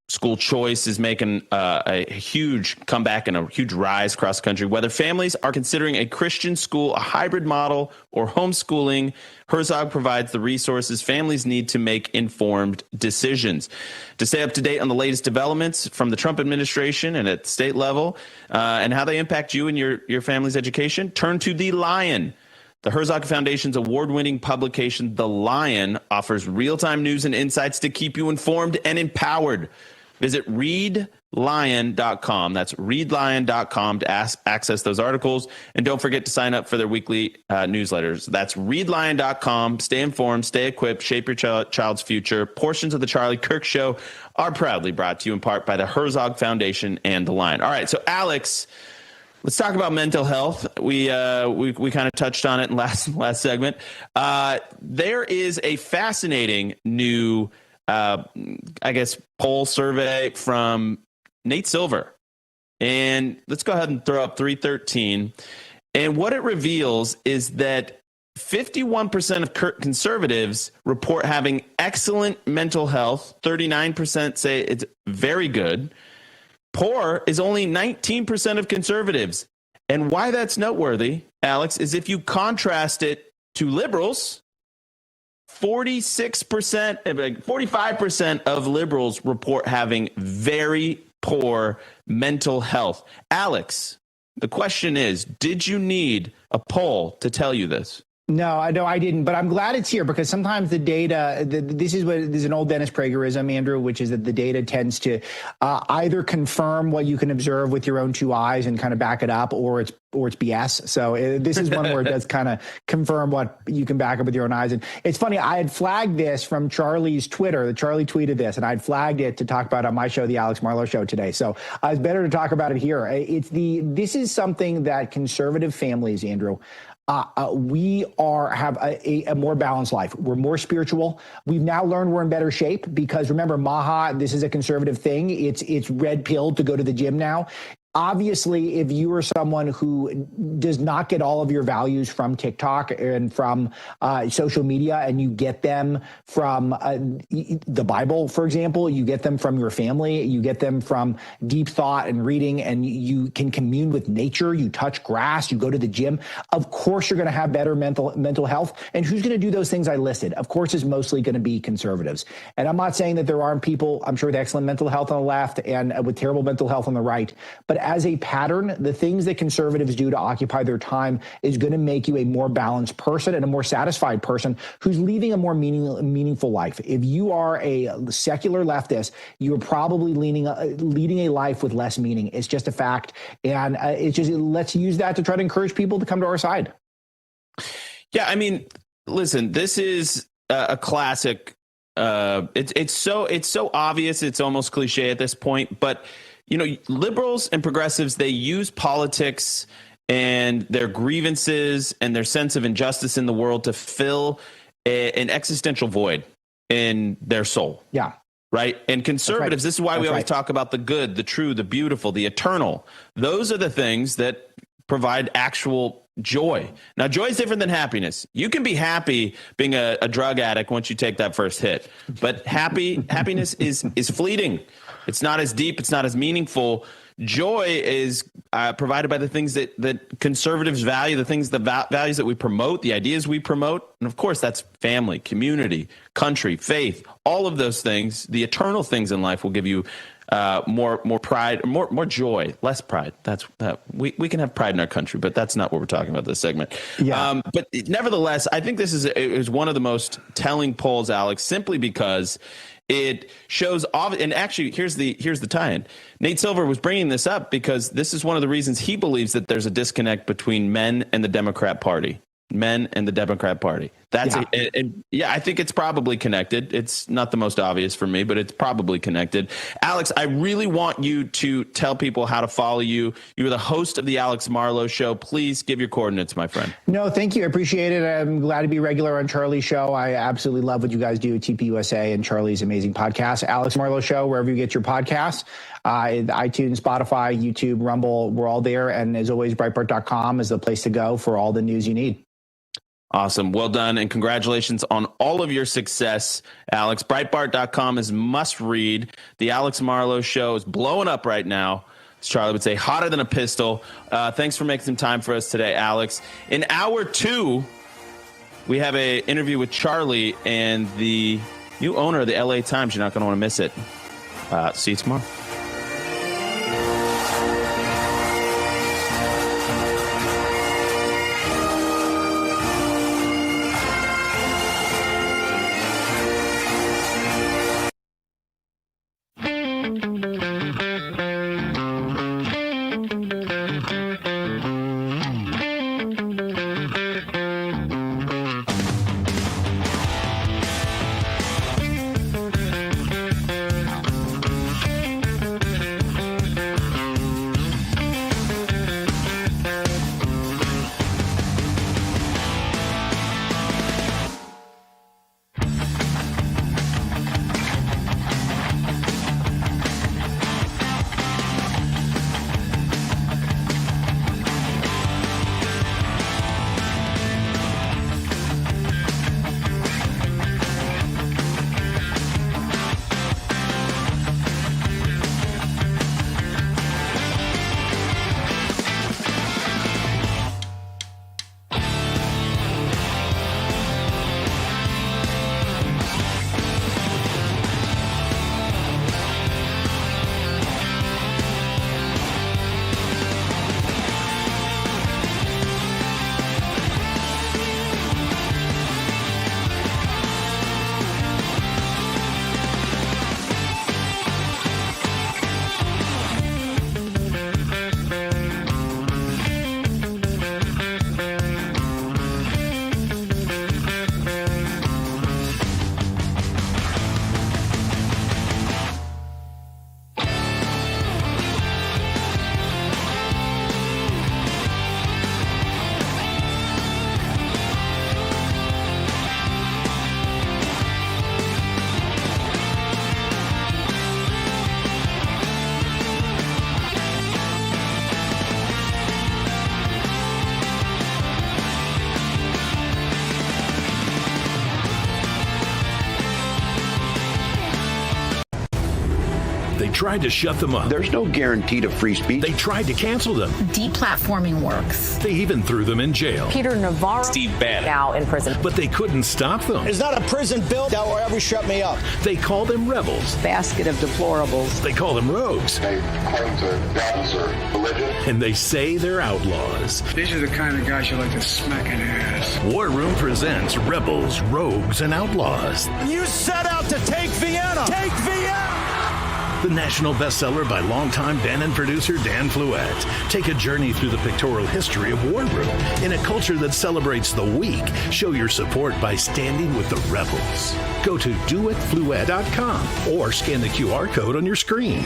School choice is making a huge comeback and a huge rise across the country. Whether families are considering a Christian school, a hybrid model, or homeschooling, Herzog provides the resources families need to make informed decisions. To stay up to date on the latest developments from the Trump administration and at the state level and how they impact you and your family's education, turn to The Lion. The Herzog Foundation's award-winning publication, The Lion, offers real-time news and insights to keep you informed and empowered. Visit readlion.com. That's readlion.com to access those articles. And don't forget to sign up for their weekly newsletters. That's readlion.com. Stay informed, stay equipped, shape your child's future. Portions of the Charlie Kirk Show are proudly brought to you in part by the Herzog Foundation and The Lion. All right, so Alex, let's talk about mental health. We kind of touched on it in last segment. There is a fascinating new poll survey from Nate Silver. And let's go ahead and throw up 313. And what it reveals is that 51% of conservatives report having excellent mental health. 39% say it's very good. Poor is only 19% of conservatives. And why that's noteworthy, Alex, is if you contrast it to liberals, 45% of liberals report having very poor mental health. Alex, the question is, did you need a poll to tell you this? No, I didn't, but I'm glad it's here because sometimes the data, this is an old Dennis Pragerism, Andrew, which is that the data tends to either confirm what you can observe with your own two eyes and kind of back it up, or it's BS. So this is one where it does kind of confirm what you can back up with your own eyes. And it's funny, I had flagged this from Charlie's Twitter. Charlie tweeted this, and I'd flagged it to talk about on my show, The Alex Marlowe Show, today. So it's better to talk about it here. This is something that conservative families, Andrew, we have a more balanced life. We're more spiritual. We've now learned we're in better shape because remember, Maha, this is a conservative thing. It's red pill to go to the gym now. Obviously, if you are someone who does not get all of your values from TikTok and from social media, and you get them from the Bible, for example, you get them from your family, you get them from deep thought and reading, and you can commune with nature, you touch grass, you go to the gym, of course you're going to have better mental health. And who's going to do those things I listed? Of course, it's mostly going to be conservatives. And I'm not saying that there aren't people, I'm sure, with excellent mental health on the left and with terrible mental health on the right. But as a pattern, the things that conservatives do to occupy their time is going to make you a more balanced person and a more satisfied person who's leading a more meaningful life. If you are a secular leftist, you're probably leading a life with less meaning. It's just a fact. And let's use that to try to encourage people to come to our side. Yeah, I mean, listen, this is a classic. It's so obvious. It's almost cliche at this point, but you know, liberals and progressives, they use politics and their grievances and their sense of injustice in the world to fill an existential void in their soul. Yeah. Right. And conservatives, this is why we always talk about the good, the true, the beautiful, the eternal. Those are the things that provide actual joy. Now, joy is different than happiness. You can be happy being a drug addict once you take that first hit, but happiness is fleeting. It's not as deep. It's not as meaningful. Joy is provided by the things that conservatives value, the values that we promote, the ideas we promote. And of course, that's family, community, country, faith, all of those things. The eternal things in life will give you more pride, more joy, less pride. We can have pride in our country, but that's not what we're talking about this segment. Yeah. But nevertheless, I think this is one of the most telling polls, Alex, simply because it shows off. And actually, here's the tie-in. Nate Silver was bringing this up because this is one of the reasons he believes that there's a disconnect between men and the Democrat Party. That's I think it's probably connected. It's not the most obvious for me, but it's probably connected. Alex, I really want you to tell people how to follow you. You're the host of the Alex Marlowe Show. Please give your coordinates, my friend. No, thank you. I appreciate it. I'm glad to be regular on Charlie's show. I absolutely love what you guys do at TPUSA and Charlie's amazing podcast. Alex Marlowe Show, wherever you get your podcasts, iTunes, Spotify, YouTube, Rumble, we're all there. And as always, Breitbart.com is the place to go for all the news you need. Awesome. Well done. And congratulations on all of your success, Alex. Breitbart.com is must read. The Alex Marlowe Show is blowing up right now. As Charlie would say, hotter than a pistol. Thanks for making some time for us today, Alex. In hour 2, we have an interview with Charlie and the new owner of the LA Times. You're not going to want to miss it. See you tomorrow. They tried to shut them up. There's no guarantee to free speech. They tried to cancel them. Deplatforming works. They even threw them in jail. Peter Navarro, Steve Bannon, now in prison. But they couldn't stop them. It's not a prison bill that will ever shut me up. They call them rebels. Basket of deplorables. They call them rogues. They claim to guns or religion. And they say they're outlaws. These are the kind of guys you like to smack in the ass. War Room presents Rebels, Rogues, and Outlaws. You set out to take Vienna. Take Vienna! The national bestseller by longtime Bannon producer Dan Fluette. Take a journey through the pictorial history of War Room. In a culture that celebrates the weak, show your support by standing with the rebels. Go to doitfluette.com or scan the QR code on your screen.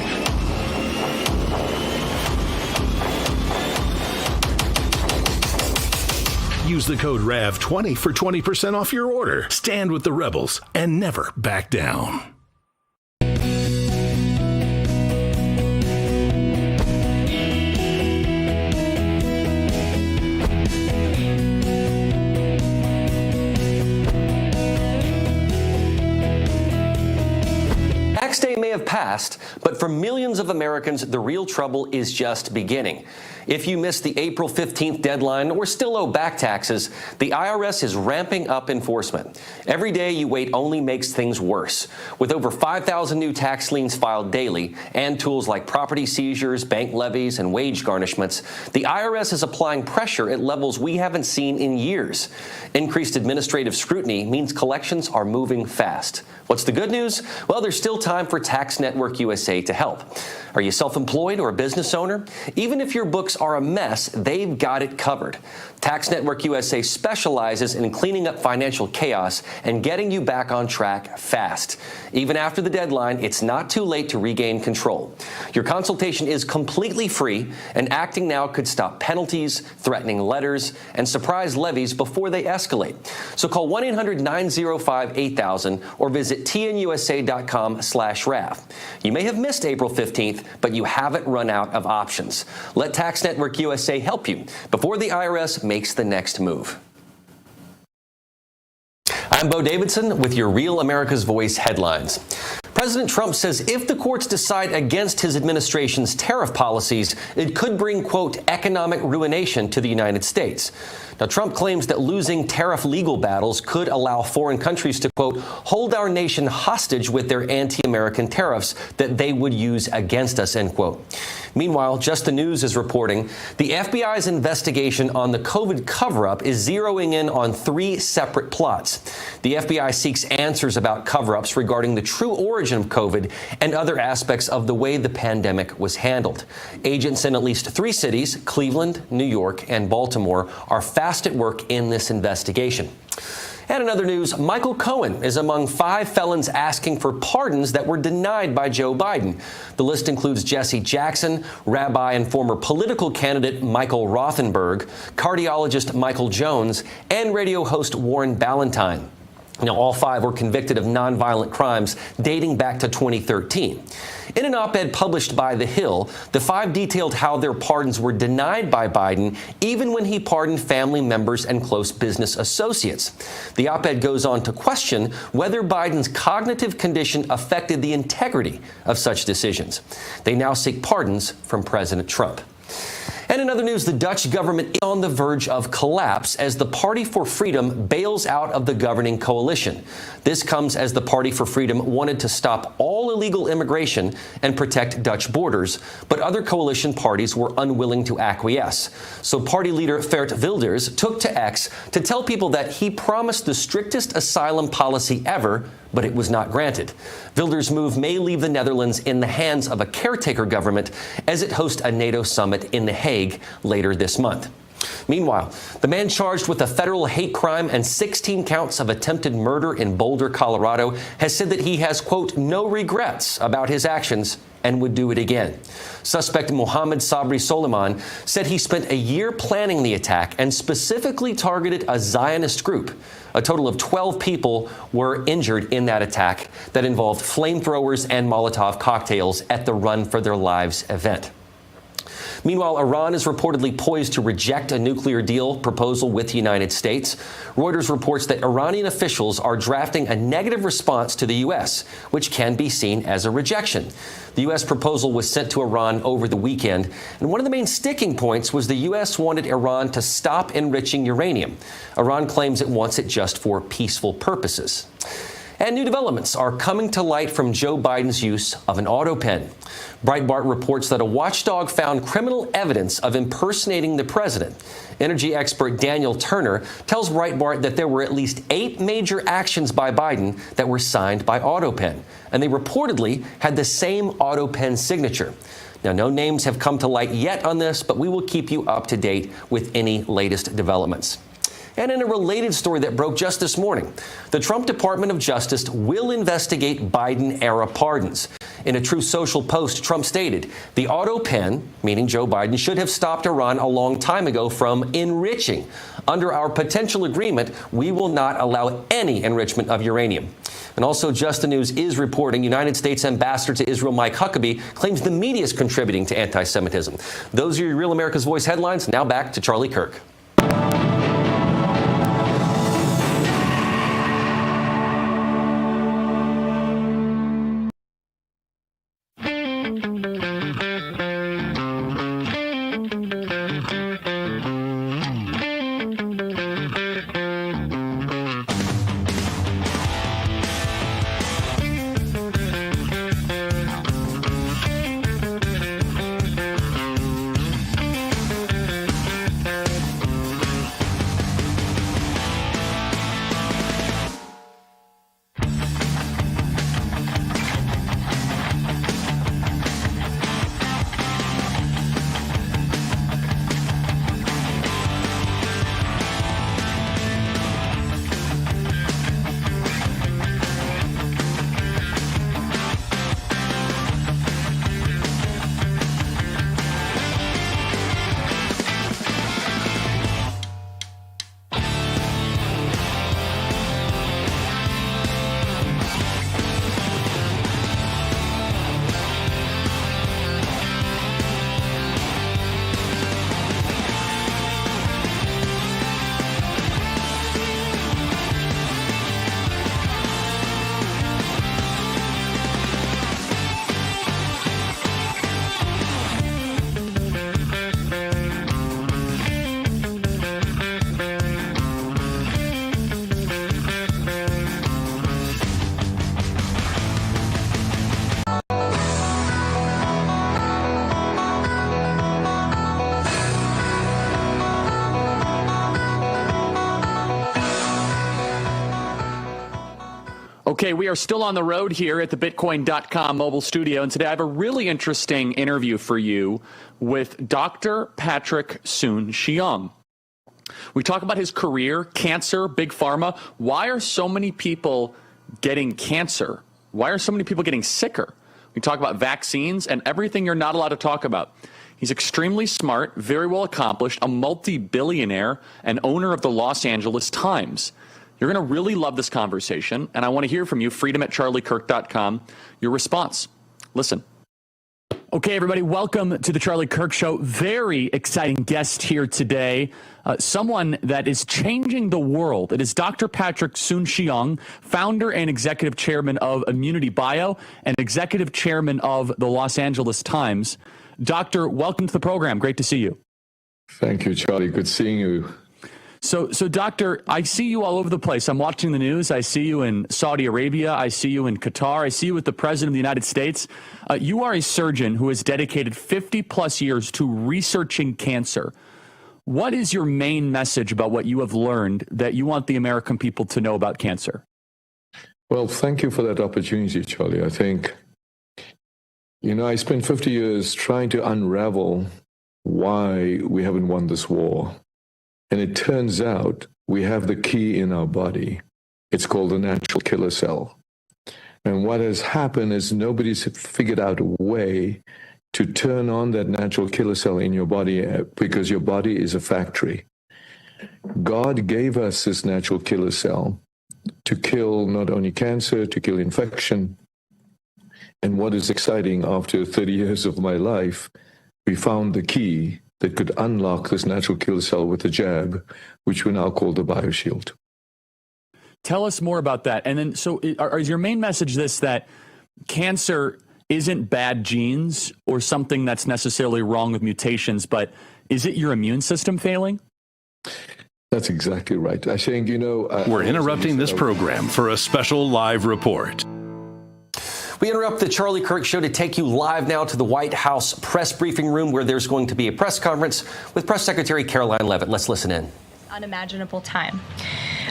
Use the code RAV20 for 20% off your order. Stand with the rebels and never back down. Tax day may have passed, but for millions of Americans, the real trouble is just beginning. If you missed the April 15th deadline or still owe back taxes, the IRS is ramping up enforcement. Every day you wait only makes things worse. With over 5,000 new tax liens filed daily and tools like property seizures, bank levies, and wage garnishments, the IRS is applying pressure at levels we haven't seen in years. Increased administrative scrutiny means collections are moving fast. What's the good news? Well, there's still time for Tax Network USA to help. Are you self-employed or a business owner? Even if your books are a mess, they've got it covered. Tax Network USA specializes in cleaning up financial chaos and getting you back on track fast. Even after the deadline, it's not too late to regain control. Your consultation is completely free, and acting now could stop penalties, threatening letters, and surprise levies before they escalate. So call 1-800-905-8000 or visit tnusa.com/RAF. You may have missed April 15th, but you haven't run out of options. Let Tax Network USA help you before the IRS makes the next move. I'm Bo Davidson with your Real America's Voice headlines. President Trump says if the courts decide against his administration's tariff policies, it could bring, quote, economic ruination to the United States. Now, Trump claims that losing tariff legal battles could allow foreign countries to, quote, hold our nation hostage with their anti-American tariffs that they would use against us, end quote. Meanwhile, Just the News is reporting the FBI's investigation on the COVID cover-up is zeroing in on 3 separate plots. The FBI seeks answers about cover-ups regarding the true origin of COVID and other aspects of the way the pandemic was handled. Agents in at least 3 cities, Cleveland, New York, and Baltimore, are fast at work in this investigation. And in other news, Michael Cohen is among 5 felons asking for pardons that were denied by Joe Biden. The list includes Jesse Jackson, rabbi and former political candidate Michael Rothenberg, cardiologist Michael Jones, and radio host Warren Ballentine. Now, all 5 were convicted of nonviolent crimes dating back to 2013. In an op-ed published by The Hill, the 5 detailed how their pardons were denied by Biden, even when he pardoned family members and close business associates. The op-ed goes on to question whether Biden's cognitive condition affected the integrity of such decisions. They now seek pardons from President Trump. And in other news, the Dutch government is on the verge of collapse as the Party for Freedom bails out of the governing coalition. This comes as the Party for Freedom wanted to stop all illegal immigration and protect Dutch borders, but other coalition parties were unwilling to acquiesce. So party leader Geert Wilders took to X to tell people that he promised the strictest asylum policy ever, but it was not granted. Wilders' move may leave the Netherlands in the hands of a caretaker government as it hosts a NATO summit in The Hague later this month. Meanwhile, the man charged with a federal hate crime and 16 counts of attempted murder in Boulder, Colorado, has said that he has, quote, no regrets about his actions and would do it again. Suspect Mohammed Sabri Soliman said he spent a year planning the attack and specifically targeted a Zionist group. A total of 12 people were injured in that attack that involved flamethrowers and Molotov cocktails at the Run for Their Lives event. Meanwhile, Iran is reportedly poised to reject a nuclear deal proposal with the United States. Reuters reports that Iranian officials are drafting a negative response to the U.S., which can be seen as a rejection. The U.S. proposal was sent to Iran over the weekend, and one of the main sticking points was the U.S. wanted Iran to stop enriching uranium. Iran claims it wants it just for peaceful purposes. And new developments are coming to light from Joe Biden's use of an auto pen. Breitbart reports that a watchdog found criminal evidence of impersonating the president. Energy expert Daniel Turner tells Breitbart that there were at least 8 major actions by Biden that were signed by AutoPen, and they reportedly had the same AutoPen signature. Now, no names have come to light yet on this, but we will keep you up to date with any latest developments. And in a related story that broke just this morning, the Trump Department of Justice will investigate Biden-era pardons. In a Truth Social post, Trump stated, the auto pen, meaning Joe Biden, should have stopped Iran a long time ago from enriching. Under our potential agreement, we will not allow any enrichment of uranium. And also, Just the News is reporting United States Ambassador to Israel Mike Huckabee claims the media is contributing to anti-Semitism. Those are your Real America's Voice headlines. Now back to Charlie Kirk. Okay, we are still on the road here at the Bitcoin.com mobile studio, and today I have a really interesting interview for you with Dr. Patrick Soon-Shiong. We talk about his career, cancer, big pharma. Why are so many people getting cancer? Why are so many people getting sicker? We talk about vaccines and everything you're not allowed to talk about. He's extremely smart, very well accomplished, a multi-billionaire, and owner of the Los Angeles Times. You're going to really love this conversation, and I want to hear from you, freedom@charliekirk.com, your response. Listen. Okay, everybody, welcome to the Charlie Kirk Show. Very exciting guest here today, someone that is changing the world. It is Dr. Patrick Soon-Shiong, founder and executive chairman of Immunity Bio and executive chairman of the Los Angeles Times. Doctor, welcome to the program. Great to see you. Thank you, Charlie. Good seeing you. So, Doctor, I see you all over the place. I'm watching the news. I see you in Saudi Arabia. I see you in Qatar. I see you with the President of the United States. You are a surgeon who has dedicated 50-plus years to researching cancer. What is your main message about what you have learned that you want the American people to know about cancer? Well, thank you for that opportunity, Charlie. I think, I spent 50 years trying to unravel why we haven't won this war. And it turns out we have the key in our body. It's called the natural killer cell. And what has happened is nobody's figured out a way to turn on that natural killer cell in your body because your body is a factory. God gave us this natural killer cell to kill not only cancer, to kill infection. And what is exciting, after 30 years of my life, we found the key that could unlock this natural killer cell with a jab, which we now call the BioShield. Tell us more about that. And then, so is your main message this, that cancer isn't bad genes or something that's necessarily wrong with mutations, but is it your immune system failing? That's exactly right. I think, we're interrupting this program for a special live report. We interrupt the Charlie Kirk Show to take you live now to the White House press briefing room, where there's going to be a press conference with Press Secretary Caroline Leavitt. Let's listen in. Unimaginable time.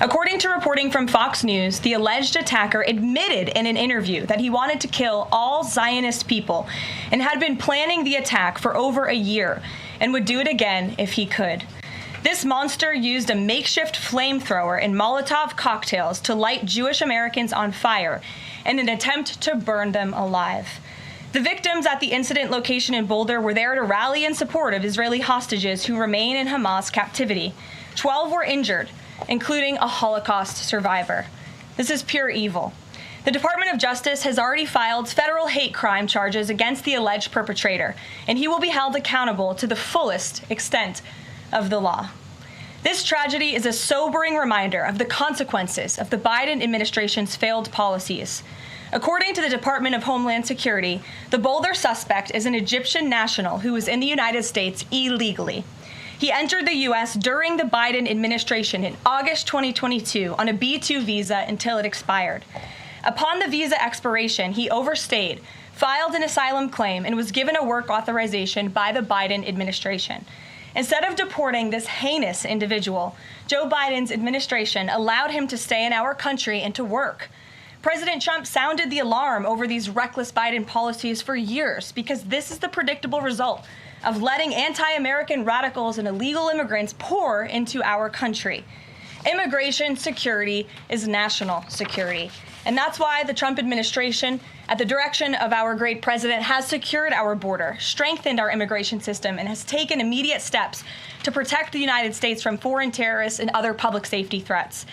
According to reporting from Fox News, the alleged attacker admitted in an interview that he wanted to kill all Zionist people and had been planning the attack for over a year and would do it again if he could. This monster used a makeshift flamethrower and Molotov cocktails to light Jewish Americans on fire in an attempt to burn them alive. The victims at the incident location in Boulder were there to rally in support of Israeli hostages who remain in Hamas captivity. 12 were injured, including a Holocaust survivor. This is pure evil. The Department of Justice has already filed federal hate crime charges against the alleged perpetrator, and he will be held accountable to the fullest extent of the law. This tragedy is a sobering reminder of the consequences of the Biden administration's failed policies. According to the Department of Homeland Security, the Boulder suspect is an Egyptian national who was in the United States illegally. He entered the U.S. during the Biden administration in August 2022 on a B-2 visa until it expired. Upon the visa expiration, he overstayed, filed an asylum claim, and was given a work authorization by the Biden administration. Instead of deporting this heinous individual, Joe Biden's administration allowed him to stay in our country and to work. President Trump sounded the alarm over these reckless Biden policies for years because this is the predictable result of letting anti-American radicals and illegal immigrants pour into our country. Immigration security is national security. And that's why the Trump administration, at the direction of our great president, has secured our border, strengthened our immigration system, and has taken immediate steps to protect the United States from foreign terrorists and other public safety threats.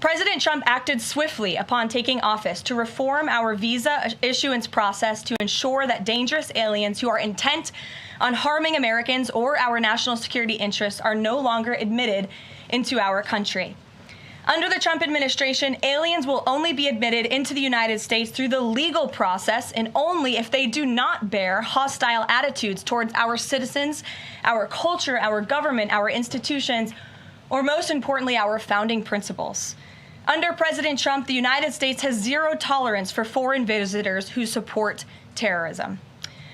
President Trump acted swiftly upon taking office to reform our visa issuance process to ensure that dangerous aliens who are intent on harming Americans or our national security interests are no longer admitted into our country. Under the Trump administration, aliens will only be admitted into the United States through the legal process and only if they do not bear hostile attitudes towards our citizens, our culture, our government, our institutions, or most importantly, our founding principles. Under President Trump, the United States has zero tolerance for foreign visitors who support terrorism.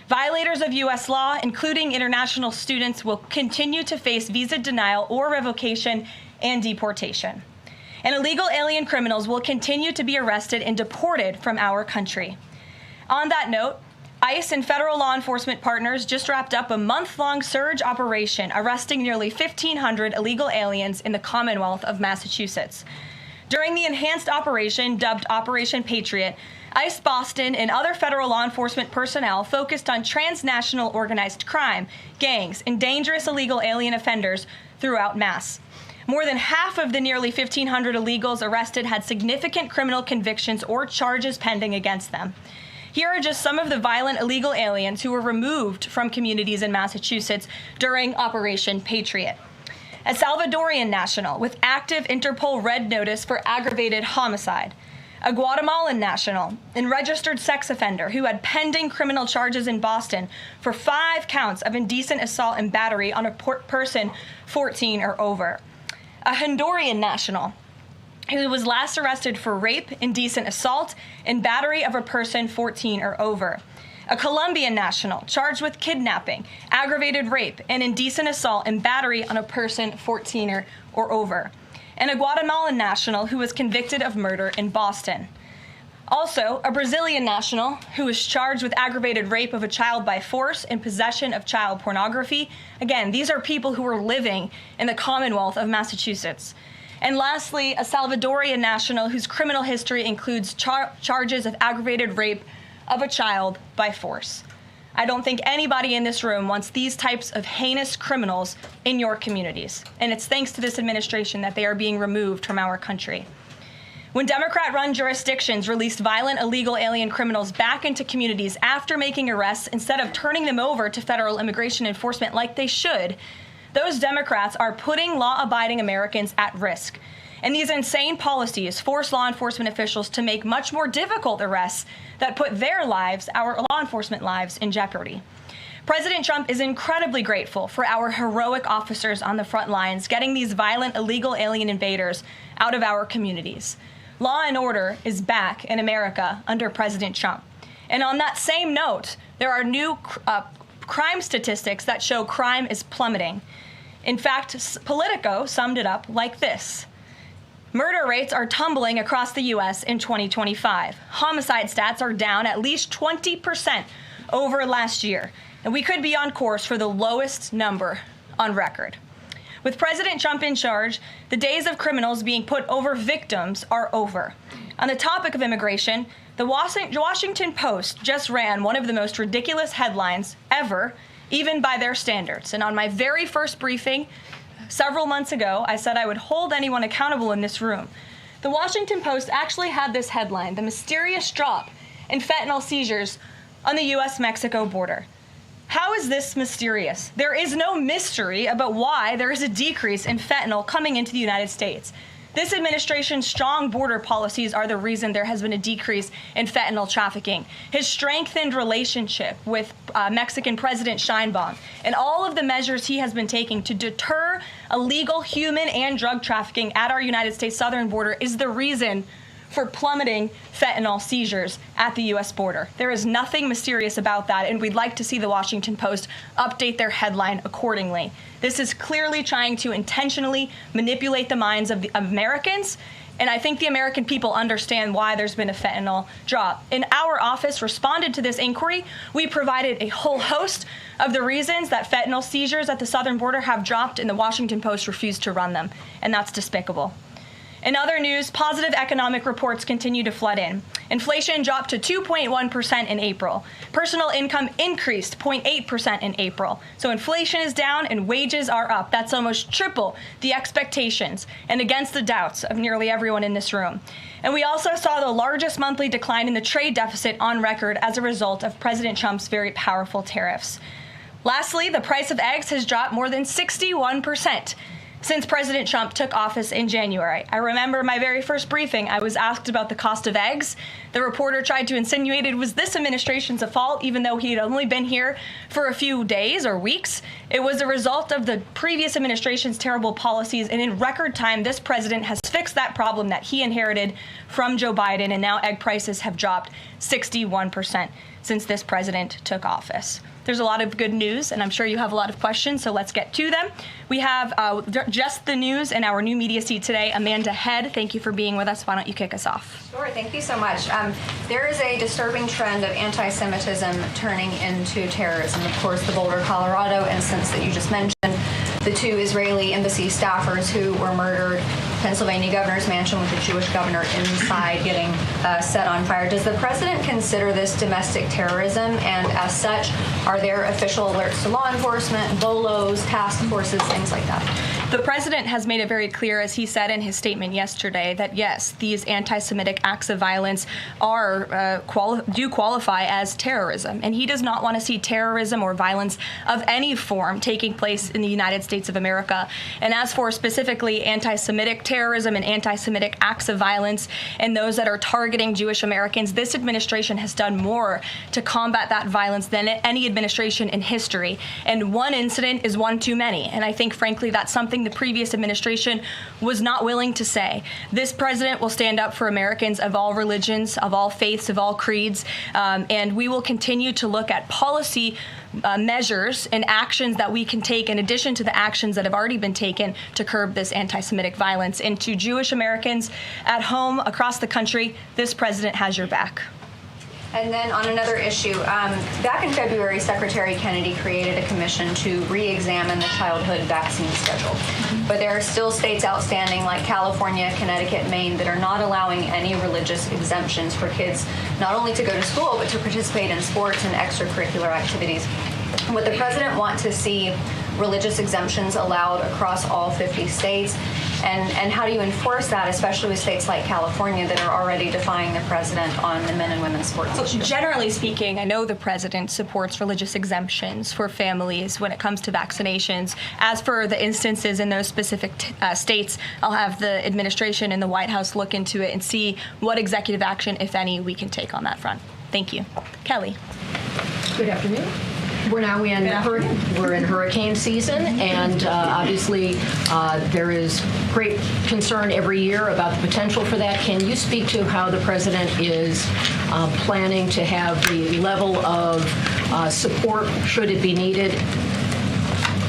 Violators of U.S. law, including international students, will continue to face visa denial or revocation and deportation. And illegal alien criminals will continue to be arrested and deported from our country. On that note, ICE and federal law enforcement partners just wrapped up a month-long surge operation arresting nearly 1,500 illegal aliens in the Commonwealth of Massachusetts. During the enhanced operation, dubbed Operation Patriot, ICE Boston and other federal law enforcement personnel focused on transnational organized crime, gangs, and dangerous illegal alien offenders throughout Mass. More than half of the nearly 1,500 illegals arrested had significant criminal convictions or charges pending against them. Here are just some of the violent illegal aliens who were removed from communities in Massachusetts during Operation Patriot. A Salvadorian national with active Interpol red notice for aggravated homicide. A Guatemalan national and registered sex offender who had pending criminal charges in Boston for 5 counts of indecent assault and battery on a person 14 or over. A Honduran national who was last arrested for rape, indecent assault, and battery of a person 14 or over. A Colombian national charged with kidnapping, aggravated rape, and indecent assault and battery on a person 14 or over. And a Guatemalan national who was convicted of murder in Boston. Also, a Brazilian national who was charged with aggravated rape of a child by force and possession of child pornography. Again, these are people who were living in the Commonwealth of Massachusetts. And lastly, a Salvadorian national whose criminal history includes charges of aggravated rape of a child by force. I don't think anybody in this room wants these types of heinous criminals in your communities. And it's thanks to this administration that they are being removed from our country. When Democrat-run jurisdictions released violent illegal alien criminals back into communities after making arrests instead of turning them over to federal immigration enforcement like they should, those Democrats are putting law-abiding Americans at risk. And these insane policies force law enforcement officials to make much more difficult arrests that put their lives, our law enforcement lives, in jeopardy. President Trump is incredibly grateful for our heroic officers on the front lines getting these violent illegal alien invaders out of our communities. Law and order is back in America under President Trump. And on that same note, there are new crime statistics that show crime is plummeting. In fact, Politico summed it up like this. Murder rates are tumbling across the U.S. in 2025. Homicide stats are down at least 20% over last year, and we could be on course for the lowest number on record. With President Trump in charge, the days of criminals being put over victims are over. On the topic of immigration, the Washington Post just ran one of the most ridiculous headlines ever, even by their standards. And on my very first briefing, several months ago, I said I would hold anyone accountable in this room. The Washington Post actually had this headline, "The Mysterious Drop in Fentanyl Seizures on the U.S.-Mexico Border." How is this mysterious? There is no mystery about why there is a decrease in fentanyl coming into the United States. This administration's strong border policies are the reason there has been a decrease in fentanyl trafficking. His strengthened relationship with Mexican President Sheinbaum and all of the measures he has been taking to deter illegal human and drug trafficking at our United States southern border is the reason for plummeting fentanyl seizures at the U.S. border. There is nothing mysterious about that, and we'd like to see the Washington Post update their headline accordingly. This is clearly trying to intentionally manipulate the minds of the Americans, and I think the American people understand why there's been a fentanyl drop. And our office responded to this inquiry. We provided a whole host of the reasons that fentanyl seizures at the southern border have dropped, and the Washington Post refused to run them, and that's despicable. In other news, positive economic reports continue to flood in. Inflation dropped to 2.1% in April. Personal income increased 0.8% in April. So inflation is down and wages are up. That's almost triple the expectations and against the doubts of nearly everyone in this room. And we also saw the largest monthly decline in the trade deficit on record as a result of President Trump's very powerful tariffs. Lastly, the price of eggs has dropped more than 61% since President Trump took office in January. I remember my very first briefing, I was asked about the cost of eggs. The reporter tried to insinuate it was this administration's fault, even though he had only been here for a few days or weeks. It was a result of the previous administration's terrible policies, and in record time, this president has fixed that problem that he inherited from Joe Biden, and now egg prices have dropped 61% since this president took office. There's a lot of good news, and I'm sure you have a lot of questions, so let's get to them. We have just the news in our Noon EST today. Amanda Head, thank you for being with us. Why don't you kick us off? Sure, thank you so much. There is a disturbing trend of anti-Semitism turning into terrorism. Of course, the Boulder, Colorado instance that you just mentioned, the 2 Israeli embassy staffers who were murdered, Pennsylvania governor's mansion with a Jewish governor inside getting set on fire. Does the president consider this domestic terrorism? And as such, are there official alerts to law enforcement, BOLOs, task forces, things like that? The president has made it very clear, as he said in his statement yesterday, that yes, these anti-Semitic acts of violence are do qualify as terrorism, and he does not want to see terrorism or violence of any form taking place in the United States of America. And as for specifically anti-Semitic terrorism and anti-Semitic acts of violence and those that are targeting Jewish Americans, this administration has done more to combat that violence than any administration in history. And one incident is one too many. And I think, frankly, that's something the previous administration was not willing to say. This president will stand up for Americans of all religions, of all faiths, of all creeds, and we will continue to look at policy measures and actions that we can take in addition to the actions that have already been taken to curb this anti-Semitic violence. And to Jewish Americans at home, across the country, this president has your back. And then on another issue, back in February, Secretary Kennedy created a commission to re-examine the childhood vaccine schedule. But there are still states outstanding like California, Connecticut, Maine that are not allowing any religious exemptions for kids, not only to go to school, but to participate in sports and extracurricular activities. Would the president want to see religious exemptions allowed across all 50 states? And how do you enforce that, especially with states like California that are already defying the president on the men and women's sports issue? Generally speaking, I know the president supports religious exemptions for families when it comes to vaccinations. As for the instances in those specific states, I'll have the administration and the White House look into it and see what executive action, if any, we can take on that front. Thank you. Kelly. Good afternoon. We're now in hurricane season, and obviously there is great concern every year about the potential for that. Can you speak to how the president is planning to have the level of support, should it be needed,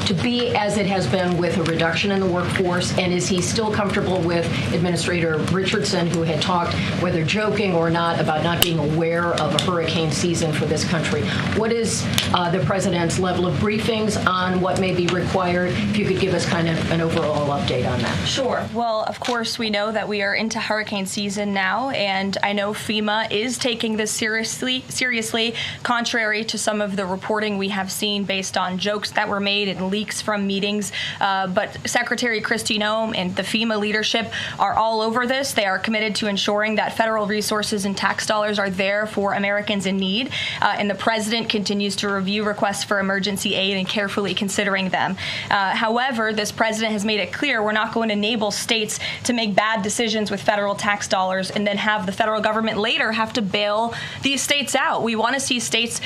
to be as it has been with a reduction in the workforce? And is he still comfortable with Administrator Richardson, who had talked, whether joking or not, about not being aware of a hurricane season for this country? What is the president's level of briefings on what may be required? If you could give us kind of an overall update on that. Sure. Well, of course, we know that we are into hurricane season now, and I know FEMA is taking this seriously, contrary to some of the reporting we have seen based on jokes that were made and leaks weeks from meetings. But Secretary Kristi Noem and the FEMA leadership are all over this. They are committed to ensuring that federal resources and tax dollars are there for Americans in need. And the president continues to review requests for emergency aid and carefully considering them. However, this president has made it clear we're not going to enable states to make bad decisions with federal tax dollars and then have the federal government later have to bail these states out. We want to see states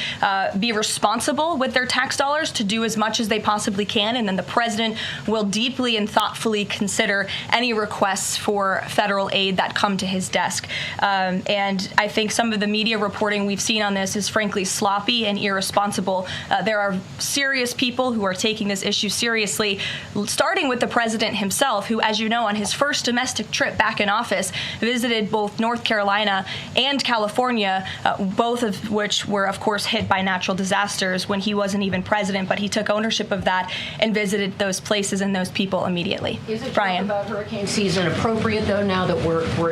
be responsible with their tax dollars to do as much as they possibly can, and then the president will deeply and thoughtfully consider any requests for federal aid that come to his desk. And I think some of the media reporting we've seen on this is frankly sloppy and irresponsible. There are serious people who are taking this issue seriously, starting with the president himself, who, as you know, on his first domestic trip back in office, visited both North Carolina and California, both of which were, of course, hit by natural disasters when he wasn't even president, but he took ownership of that and visited those places and those people immediately. Is it Brian? About hurricane season appropriate, though, now that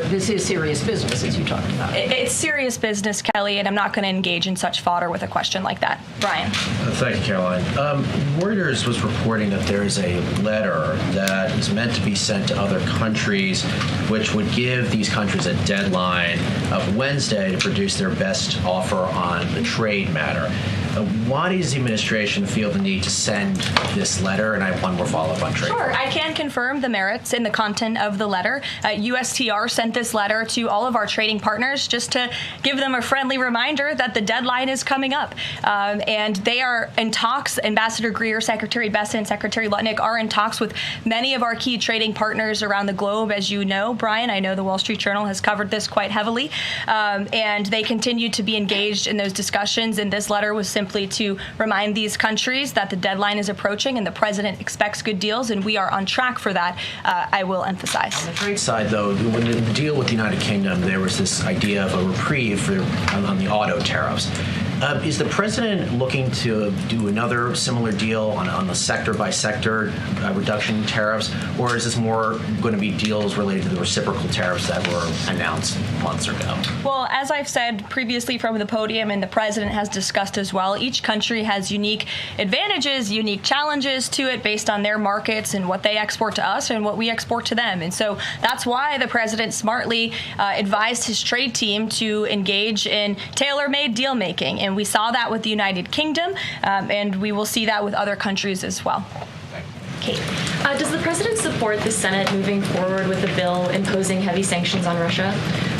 this is serious business, as you talked about? It's serious business, Kelly, and I'm not going to engage in such fodder with a question like that. Brian? Thank you, Caroline. Reuters was reporting that there is a letter that is meant to be sent to other countries, which would give these countries a deadline of Wednesday to produce their best offer on the trade matter. Why does the administration feel the need to send this letter? And I have one more follow-up on trade. Sure. I can confirm the merits and the content of the letter. USTR sent this letter to all of our trading partners just to give them a friendly reminder that the deadline is coming up. And they are in talks. Ambassador Greer, Secretary Bessent, Secretary Lutnick are in talks with many of our key trading partners around the globe. As you know, Brian, I know the Wall Street Journal has covered this quite heavily. And they continue to be engaged in those discussions. And this letter was simply to remind these countries that the deadline is approaching and the president expects good deals, and we are on track for that, I will emphasize. On the trade side, though, when the deal with the United Kingdom, there was this idea of a reprieve on the auto tariffs. Is the president looking to do another similar deal on the sector-by-sector reduction in tariffs, or is this more going to be deals related to the reciprocal tariffs that were announced months ago? Well, as I've said previously from the podium, and the president has discussed as well, each country has unique advantages, unique challenges to it based on their markets and what they export to us and what we export to them. And so that's why the president smartly advised his trade team to engage in tailor-made deal-making. And we saw that with the United Kingdom, and we will see that with other countries as well. Kate. Does the president support the Senate moving forward with a bill imposing heavy sanctions on Russia?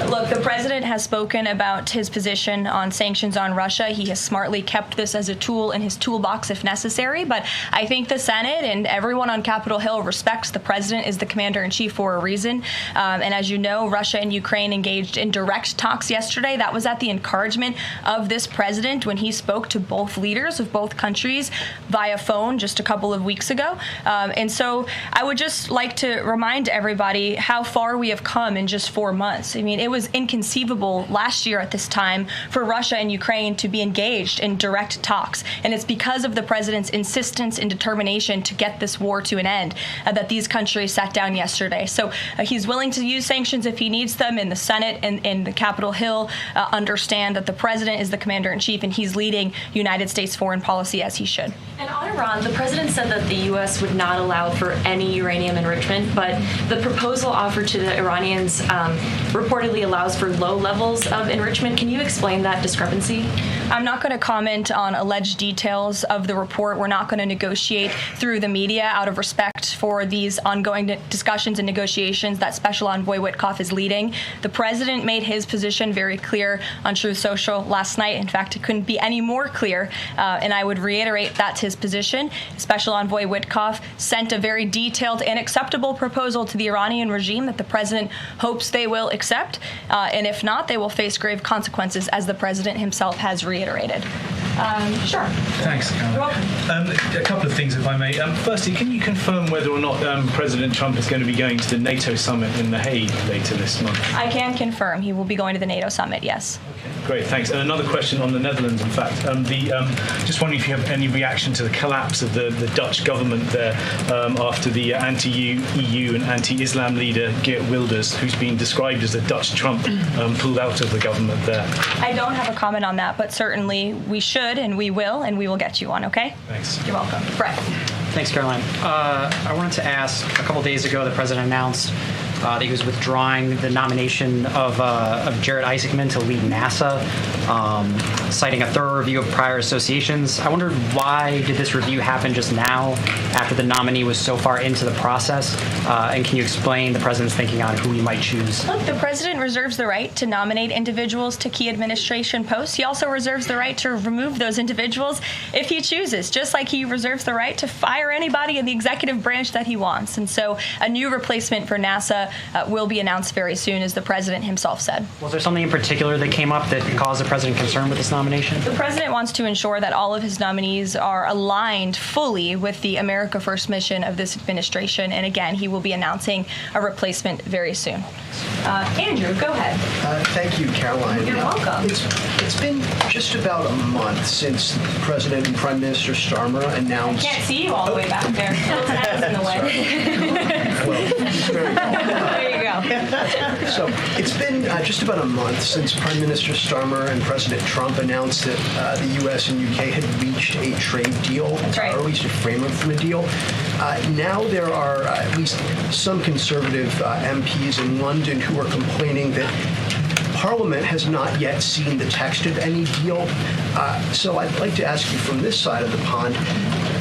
Look, the president has spoken about his position on sanctions on Russia. He has smartly kept this as a tool in his toolbox if necessary. But I think the Senate and everyone on Capitol Hill respects the president as the commander-in-chief for a reason. And as you know, Russia and Ukraine engaged in direct talks yesterday. That was at the encouragement of this president when he spoke to both leaders of both countries via phone just a couple of weeks ago. And so I would just like to remind everybody how far we have come in just 4 months. I mean, it was inconceivable last year at this time for Russia and Ukraine to be engaged in direct talks. And it's because of the president's insistence and determination to get this war to an end that these countries sat down yesterday. So he's willing to use sanctions if he needs them, and the Senate and the Capitol Hill understand that the president is the commander-in-chief and he's leading United States foreign policy as he should. And on Iran, the president said that the U.S. would not allow for any uranium enrichment, but the proposal offered to the Iranians reportedly allows for low levels of enrichment. Can you explain that discrepancy? I'm not going to comment on alleged details of the report. We're not going to negotiate through the media out of respect for these ongoing discussions and negotiations that Special Envoy Witkoff is leading. The president made his position very clear on Truth Social last night. In fact, it couldn't be any more clear, and I would reiterate that's his position. Special Envoy Witkoff sent a very detailed and acceptable proposal to the Iranian regime that the president hopes they will accept, and if not, they will face grave consequences, as the president himself has reiterated. Sure. Thanks, Caroline. You're welcome. A couple of things, if I may. Firstly, can you confirm whether or not President Trump is going to be going to the NATO summit in The Hague later this month? I can confirm he will be going to the NATO summit, yes. Okay, great, thanks. And another question on the Netherlands, in fact. Just wondering if you have any reaction to the collapse of the Dutch government there after the anti-EU and anti-Islam leader Geert Wilders, who's been described as a Dutch Trump, pulled out of the government there. I don't have a comment on that, but certainly we should and we will get you one, okay? Thanks. You're welcome. Brett. Thanks, Caroline. I wanted to ask, a couple days ago, the president announced that he was withdrawing the nomination of Jared Isaacman to lead NASA, citing a thorough review of prior associations. I wondered, why did this review happen just now after the nominee was so far into the process? And can you explain the president's thinking on who he might choose? Look, the president reserves the right to nominate individuals to key administration posts. He also reserves the right to remove those individuals if he chooses, just like he reserves the right to fire anybody in the executive branch that he wants. And so a new replacement for NASA will be announced very soon, as the president himself said. Was there something in particular that came up that caused the president concern with this nomination? The president wants to ensure that all of his nominees are aligned fully with the America First mission of this administration. And again, he will be announcing a replacement very soon. Andrew, go ahead. Thank you, Caroline. You're welcome. It's been just about a month since President and Prime Minister Starmer announced... I can't see you all the way back there. Phil's head is in the way. There you go. So it's been just about a month since Prime Minister Starmer and President Trump announced that the U.S. and U.K. had reached a trade deal, or at least a framework for a deal. Now there are at least some conservative MPs in London who are complaining that Parliament has not yet seen the text of any deal. So I'd like to ask you from this side of the pond,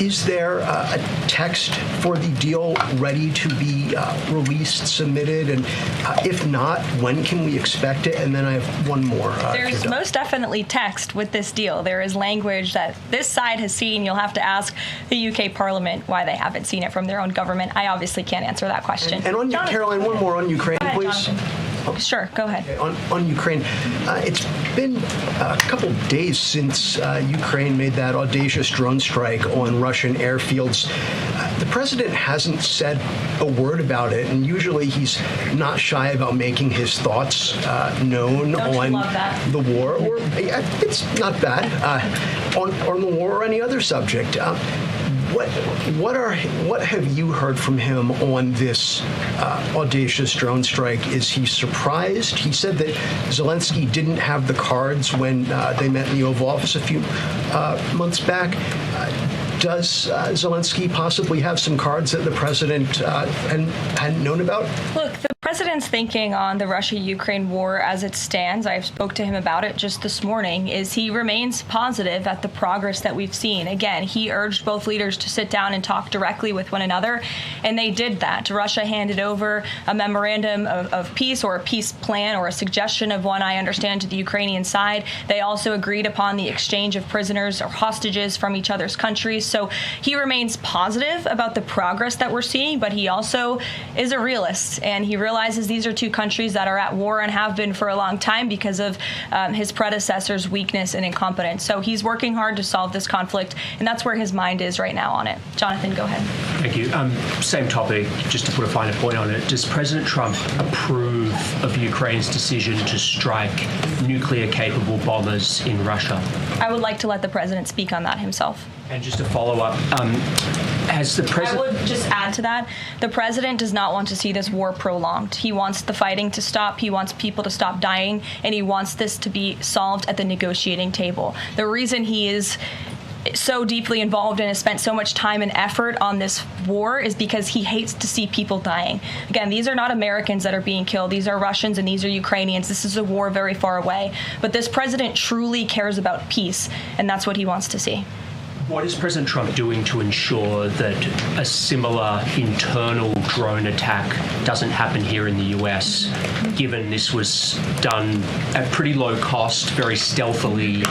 is there a text for the deal ready to be released, submitted? And if not, when can we expect it? And then I have one more. There's most definitely text with this deal. There is language that this side has seen. You'll have to ask the UK Parliament why they haven't seen it from their own government. I obviously can't answer that question. And on Caroline, one more on Ukraine, please. Sure, go ahead. Okay, on Ukraine, it's been a couple days since Ukraine made that audacious drone strike on Russian airfields. The president hasn't said a word about it, and usually he's not shy about making his thoughts known on the war. Or it's not bad on the war or any other subject. What have you heard from him on this audacious drone strike? Is he surprised? He said that Zelensky didn't have the cards when they met in the Oval Office a few months back. Does Zelensky possibly have some cards that the president hadn't known about? Look, the president's thinking on the Russia-Ukraine war as it stands, I spoke to him about it just this morning, is he remains positive at the progress that we've seen. Again, he urged both leaders to sit down and talk directly with one another, and they did that. Russia handed over a memorandum of peace, or a peace plan, or a suggestion of one, I understand, to the Ukrainian side. They also agreed upon the exchange of prisoners or hostages from each other's countries. So he remains positive about the progress that we're seeing, but he also is a realist, and he realizes these are two countries that are at war and have been for a long time because of his predecessor's weakness and incompetence. So he's working hard to solve this conflict, and that's where his mind is right now on it. Jonathan, go ahead. Thank you. Same topic, just to put a finer point on it. Does President Trump approve of Ukraine's decision to strike nuclear-capable bombers in Russia? I would like to let the president speak on that himself. And just to follow up, has the president... I would just add to that, the president does not want to see this war prolonged. He wants the fighting to stop, he wants people to stop dying, and he wants this to be solved at the negotiating table. The reason he is so deeply involved and has spent so much time and effort on this war is because he hates to see people dying. Again, these are not Americans that are being killed. These are Russians and these are Ukrainians. This is a war very far away. But this president truly cares about peace, and that's what he wants to see. What is President Trump doing to ensure that a similar internal drone attack doesn't happen here in the US, given this was done at pretty low cost, very stealthily?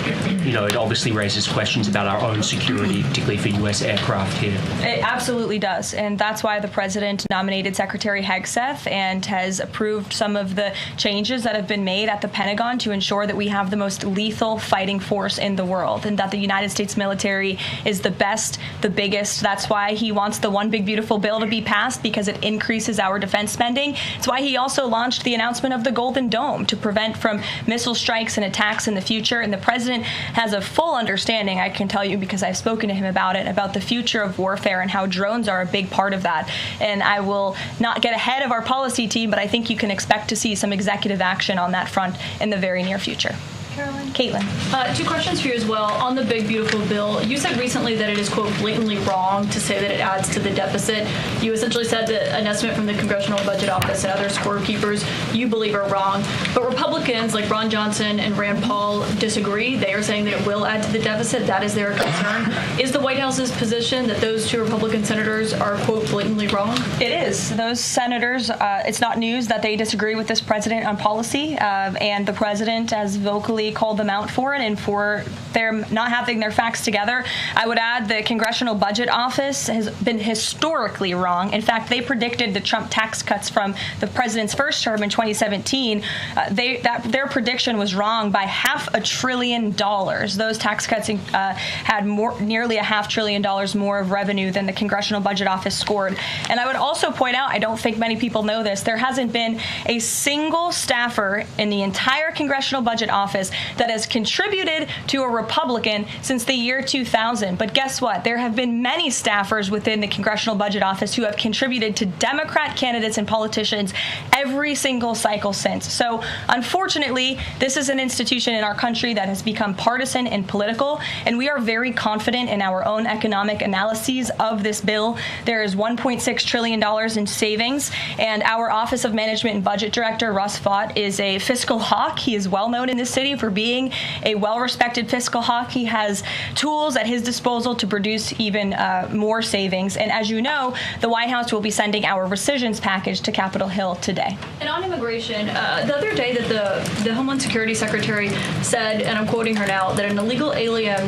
You know, it obviously raises questions about our own security, particularly for US aircraft here. It absolutely does, and that's why the president nominated Secretary Hegseth and has approved some of the changes that have been made at the Pentagon to ensure that we have the most lethal fighting force in the world, and that the United States military is the best, the biggest. That's why he wants the One Big Beautiful Bill to be passed, because it increases our defense spending. It's why he also launched the announcement of the Golden Dome to prevent from missile strikes and attacks in the future. And the president has a full understanding, I can tell you because I've spoken to him about it, about the future of warfare and how drones are a big part of that. And I will not get ahead of our policy team, but I think you can expect to see some executive action on that front in the very near future. Caroline. Caitlin. Two questions for you as well. On the big, beautiful bill, you said recently that it is, quote, blatantly wrong to say that it adds to the deficit. You essentially said that an estimate from the Congressional Budget Office and other scorekeepers you believe are wrong. But Republicans like Ron Johnson and Rand Paul disagree. They are saying that it will add to the deficit. That is their concern. Is the White House's position that those two Republican senators are, quote, blatantly wrong? It is. Those senators, it's not news that they disagree with this president on policy, and the president has vocally called them out for it and for their not having their facts together. I would add the Congressional Budget Office has been historically wrong. In fact, they predicted the Trump tax cuts from the president's first term in 2017. Their prediction was wrong by $500 billion. Those tax cuts had nearly $500 billion more of revenue than the Congressional Budget Office scored. And I would also point out, I don't think many people know this, there hasn't been a single staffer in the entire Congressional Budget Office that has contributed to a Republican since the year 2000. But guess what? There have been many staffers within the Congressional Budget Office who have contributed to Democrat candidates and politicians every single cycle since. So unfortunately, this is an institution in our country that has become partisan and political, and we are very confident in our own economic analyses of this bill. There is $1.6 trillion in savings, and our Office of Management and Budget Director, Russ Vought, is a fiscal hawk. He is well known in this city for being a well-respected fiscal hawk. He has tools at his disposal to produce even more savings. And as you know, the White House will be sending our rescissions package to Capitol Hill today. And on immigration, the other day that the Homeland Security Secretary said, and I'm quoting her now, that an illegal alien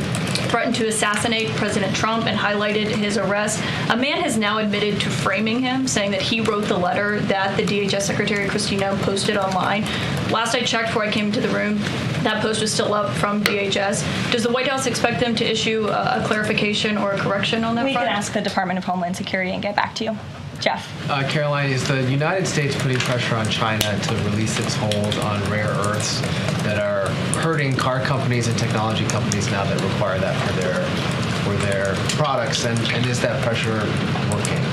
threatened to assassinate President Trump and highlighted his arrest. A man has now admitted to framing him, saying that he wrote the letter that the DHS Secretary Christina posted online. Last I checked before I came into the room, that post was still up from DHS. Does the White House expect them to issue a clarification or a correction on that front? We can ask the Department of Homeland Security and get back to you. Jeff. Caroline, is the United States putting pressure on China to release its hold on rare earths that are hurting car companies and technology companies now that require that for their products? And is that pressure working?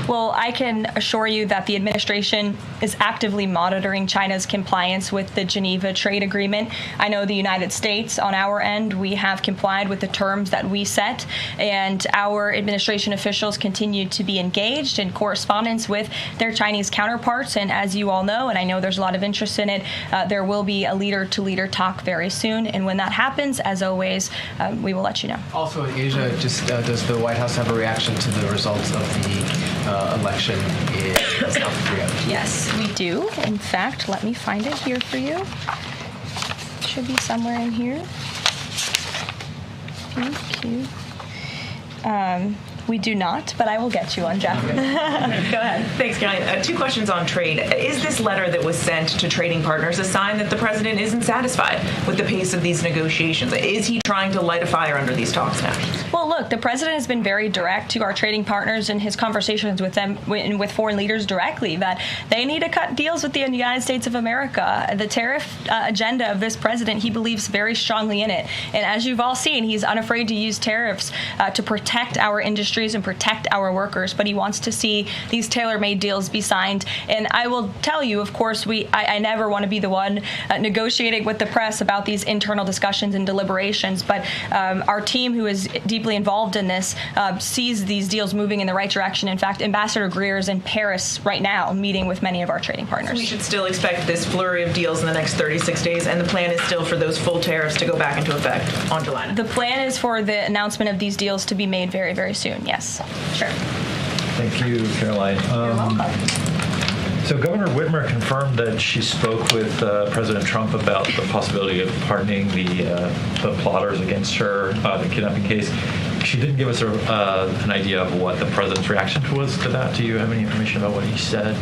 Well, I can assure you that the administration is actively monitoring China's compliance with the Geneva Trade Agreement. I know the United States, on our end, we have complied with the terms that we set, and our administration officials continue to be engaged in correspondence with their Chinese counterparts. And as you all know, and I know there's a lot of interest in it, there will be a leader-to-leader talk very soon. And when that happens, as always, we will let you know. Also in Asia, does the White House have a reaction to the results of the election in South Korea? Yes, we do. In fact, let me find it here for you. It should be somewhere in here. Thank you. We do not, but I will get you on, Jeff. Go ahead. Thanks, Caroline. Two questions on trade. Is this letter that was sent to trading partners a sign that the president isn't satisfied with the pace of these negotiations? Is he trying to light a fire under these talks now? Well, look, the president has been very direct to our trading partners in his conversations with them and with foreign leaders directly that they need to cut deals with the United States of America. The tariff agenda of this president, he believes very strongly in it. And as you've all seen, he's unafraid to use tariffs to protect our industry and protect our workers, but he wants to see these tailor-made deals be signed. And I will tell you, of course, I never want to be the one negotiating with the press about these internal discussions and deliberations, but our team, who is deeply involved in this, sees these deals moving in the right direction. In fact, Ambassador Greer is in Paris right now meeting with many of our trading partners. So we should still expect this flurry of deals in the next 36 days, and the plan is still for those full tariffs to go back into effect on July 9th. The plan is for the announcement of these deals to be made very, very soon. Yes. Sure. Thank you, Caroline. You're welcome. So Governor Whitmer confirmed that she spoke with President Trump about the possibility of pardoning the plotters against her, the kidnapping case. She didn't give us an idea of what the president's reaction was to that. Do you have any information about what he said?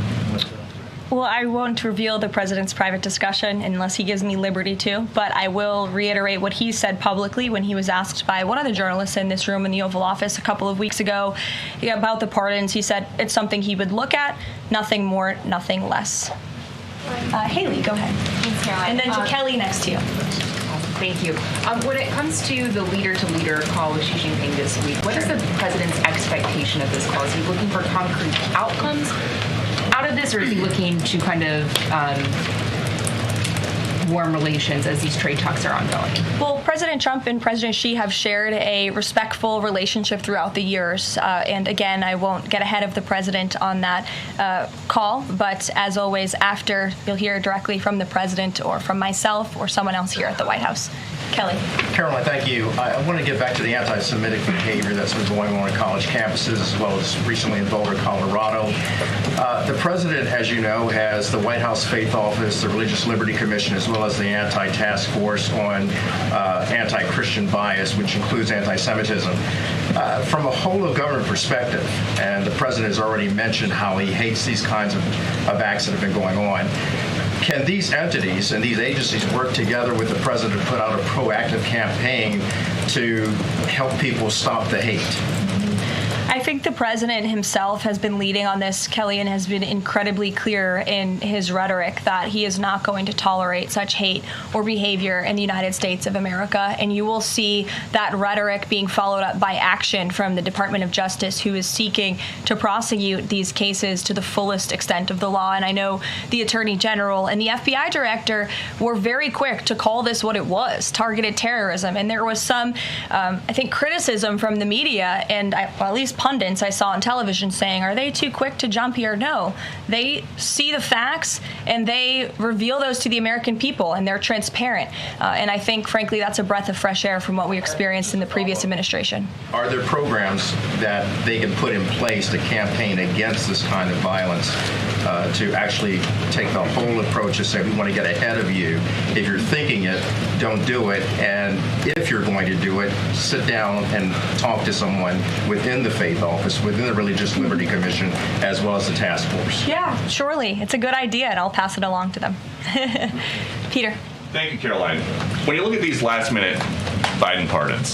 Well, I won't reveal the president's private discussion unless he gives me liberty to, but I will reiterate what he said publicly when he was asked by one of the journalists in this room in the Oval Office a couple of weeks ago about the pardons. He said it's something he would look at, nothing more, nothing less. Haley, go ahead. Thanks, Caroline. And then Kelly next to you. Thank you. When it comes to the leader-to-leader call with Xi Jinping this week, what is the president's expectation of this call? Is he looking for concrete outcomes out of this, or is he looking to kind of warm relations as these trade talks are ongoing? Well, President Trump and President Xi have shared a respectful relationship throughout the years. And again, I won't get ahead of the president on that call. But as always, after, you'll hear directly from the president or from myself or someone else here at the White House. Kelly. Caroline, thank you. I want to get back to the anti-Semitic behavior that's been going on in college campuses, as well as recently in Boulder, Colorado. The president, as you know, has the White House Faith Office, the Religious Liberty Commission, as well as the Anti-Task Force on Anti-Christian Bias, which includes anti-Semitism. From a whole of government perspective, and the president has already mentioned how he hates these kinds of acts that have been going on, can these entities and these agencies work together with the president to put out a proactive campaign to help people stop the hate? I think the president himself has been leading on this, Kelly, and has been incredibly clear in his rhetoric that he is not going to tolerate such hate or behavior in the United States of America. And you will see that rhetoric being followed up by action from the Department of Justice, who is seeking to prosecute these cases to the fullest extent of the law. And I know the Attorney General and the FBI Director were very quick to call this what it was, targeted terrorism. And there was some, I think, criticism from the media and at least pundits I saw on television saying, are they too quick to jump here? No. They see the facts and they reveal those to the American people, and they're transparent. And I think, frankly, that's a breath of fresh air from what we experienced in the previous administration. Are there programs that they can put in place to campaign against this kind of violence, to actually take the whole approach and say, we want to get ahead of you. If you're thinking it, don't do it. And if you're going to do it, sit down and talk to someone within the Faith Office, within the Religious Liberty Commission, as well as the task force. Yeah, surely. It's a good idea, and I'll pass it along to them. Peter. Thank you, Caroline. When you look at these last-minute Biden pardons,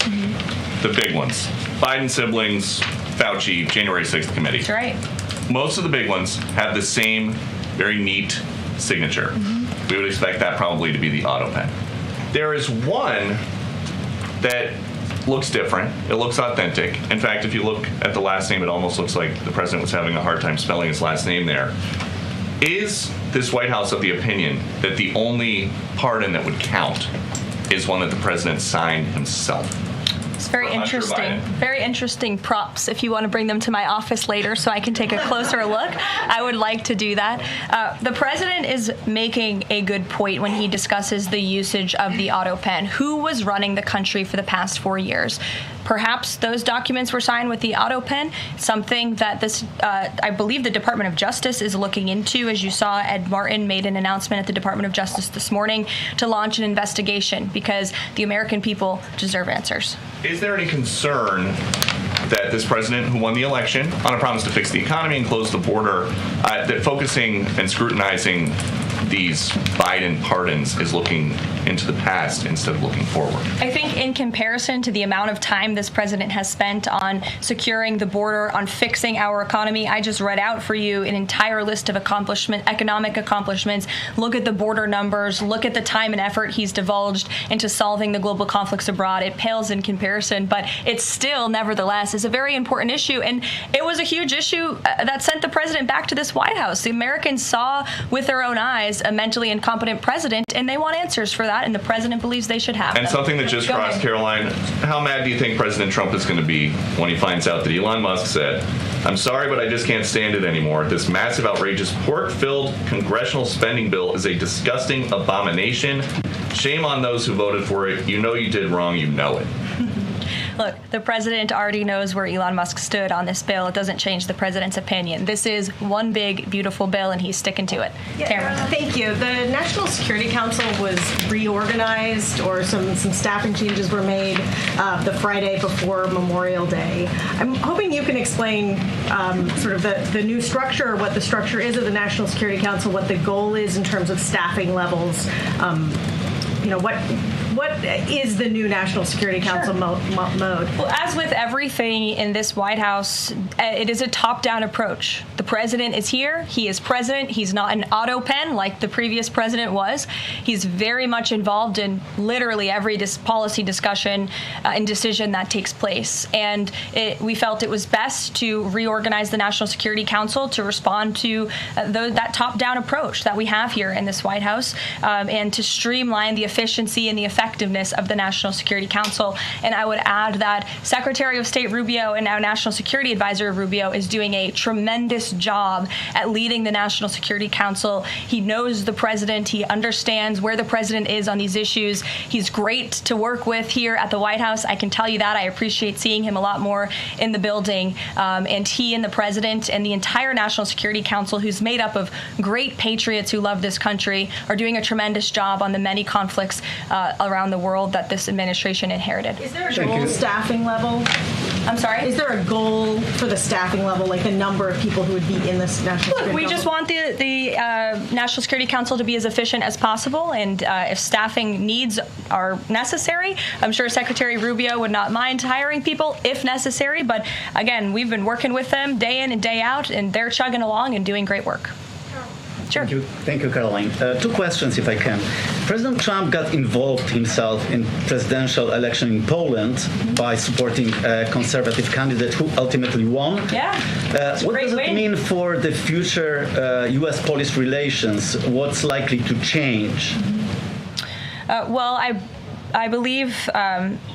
the big ones, Biden siblings, Fauci, January 6th committee. That's right. Most of the big ones have the same very neat signature. We would expect that probably to be the auto pen. There is one that looks different. It looks authentic. In fact, if you look at the last name, it almost looks like the president was having a hard time spelling his last name there. Is this White House of the opinion that the only pardon that would count is one that the president signed himself? It's very interesting. Very interesting props. If you want to bring them to my office later so I can take a closer look, I would like to do that. The president is making a good point when he discusses the usage of the auto pen. Who was running the country for the past 4 years? Perhaps those documents were signed with the auto pen, something that this, I believe the Department of Justice is looking into. As you saw, Ed Martin made an announcement at the Department of Justice this morning to launch an investigation because the American people deserve answers. Is there any concern that this president, who won the election on a promise to fix the economy and close the border, that focusing and scrutinizing these Biden pardons is looking into the past instead of looking forward? I think in comparison to the amount of time this president has spent on securing the border, on fixing our economy, I just read out for you an entire list of economic accomplishments. Look at the border numbers. Look at the time and effort he's divulged into solving the global conflicts abroad. It pales in comparison, but it still, nevertheless, is a very important issue. And it was a huge issue that sent the president back to this White House. The Americans saw with their own eyes a mentally incompetent president, and they want answers for that, and the president believes they should have And them. something that just crossed, Caroline, how mad do you think President Trump is going to be when he finds out that Elon Musk said, I'm sorry, but I just can't stand it anymore. This massive, outrageous, pork-filled congressional spending bill is a disgusting abomination. Shame on those who voted for it. You know you did wrong. You know it. Look, the president already knows where Elon Musk stood on this bill. It doesn't change the president's opinion. This is one big, beautiful bill, and he's sticking to it. Cameron. Thank you. The National Security Council was reorganized, or some staffing changes were made the Friday before Memorial Day. I'm hoping you can explain sort of the new structure, or what the structure is of the National Security Council, what the goal is in terms of staffing levels, what is the new National Security Council mode? Well, as with everything in this White House, it is a top-down approach. The president is here. He is president. He's not an auto pen like the previous president was. He's very much involved in literally every policy discussion and decision that takes place. And we felt it was best to reorganize the National Security Council to respond to that top-down approach that we have here in this White House, and to streamline the efficiency and the effectiveness of the National Security Council. And I would add that Secretary of State Rubio and now National Security Advisor Rubio is doing a tremendous job at leading the National Security Council. He knows the president. He understands where the president is on these issues. He's great to work with here at the White House. I can tell you that. I appreciate seeing him a lot more in the building. And he and the president and the entire National Security Council, who's made up of great patriots who love this country, are doing a tremendous job on the many conflicts around the world that this administration inherited. Is there a goal staffing level? I'm sorry? Is there a goal for the staffing level, like the number of people who would be in this National Security Council? We just want the National Security Council to be as efficient as possible, and if staffing needs are necessary, I'm sure Secretary Rubio would not mind hiring people if necessary, but again, we've been working with them day in and day out, and they're chugging along and doing great work. Sure. Thank you, Caroline. Two questions, if I can. President Trump got involved himself in presidential election in Poland by supporting a conservative candidate who ultimately won. Yeah. What does it mean for the future U.S.-Polish relations? What's likely to change? Well, I believe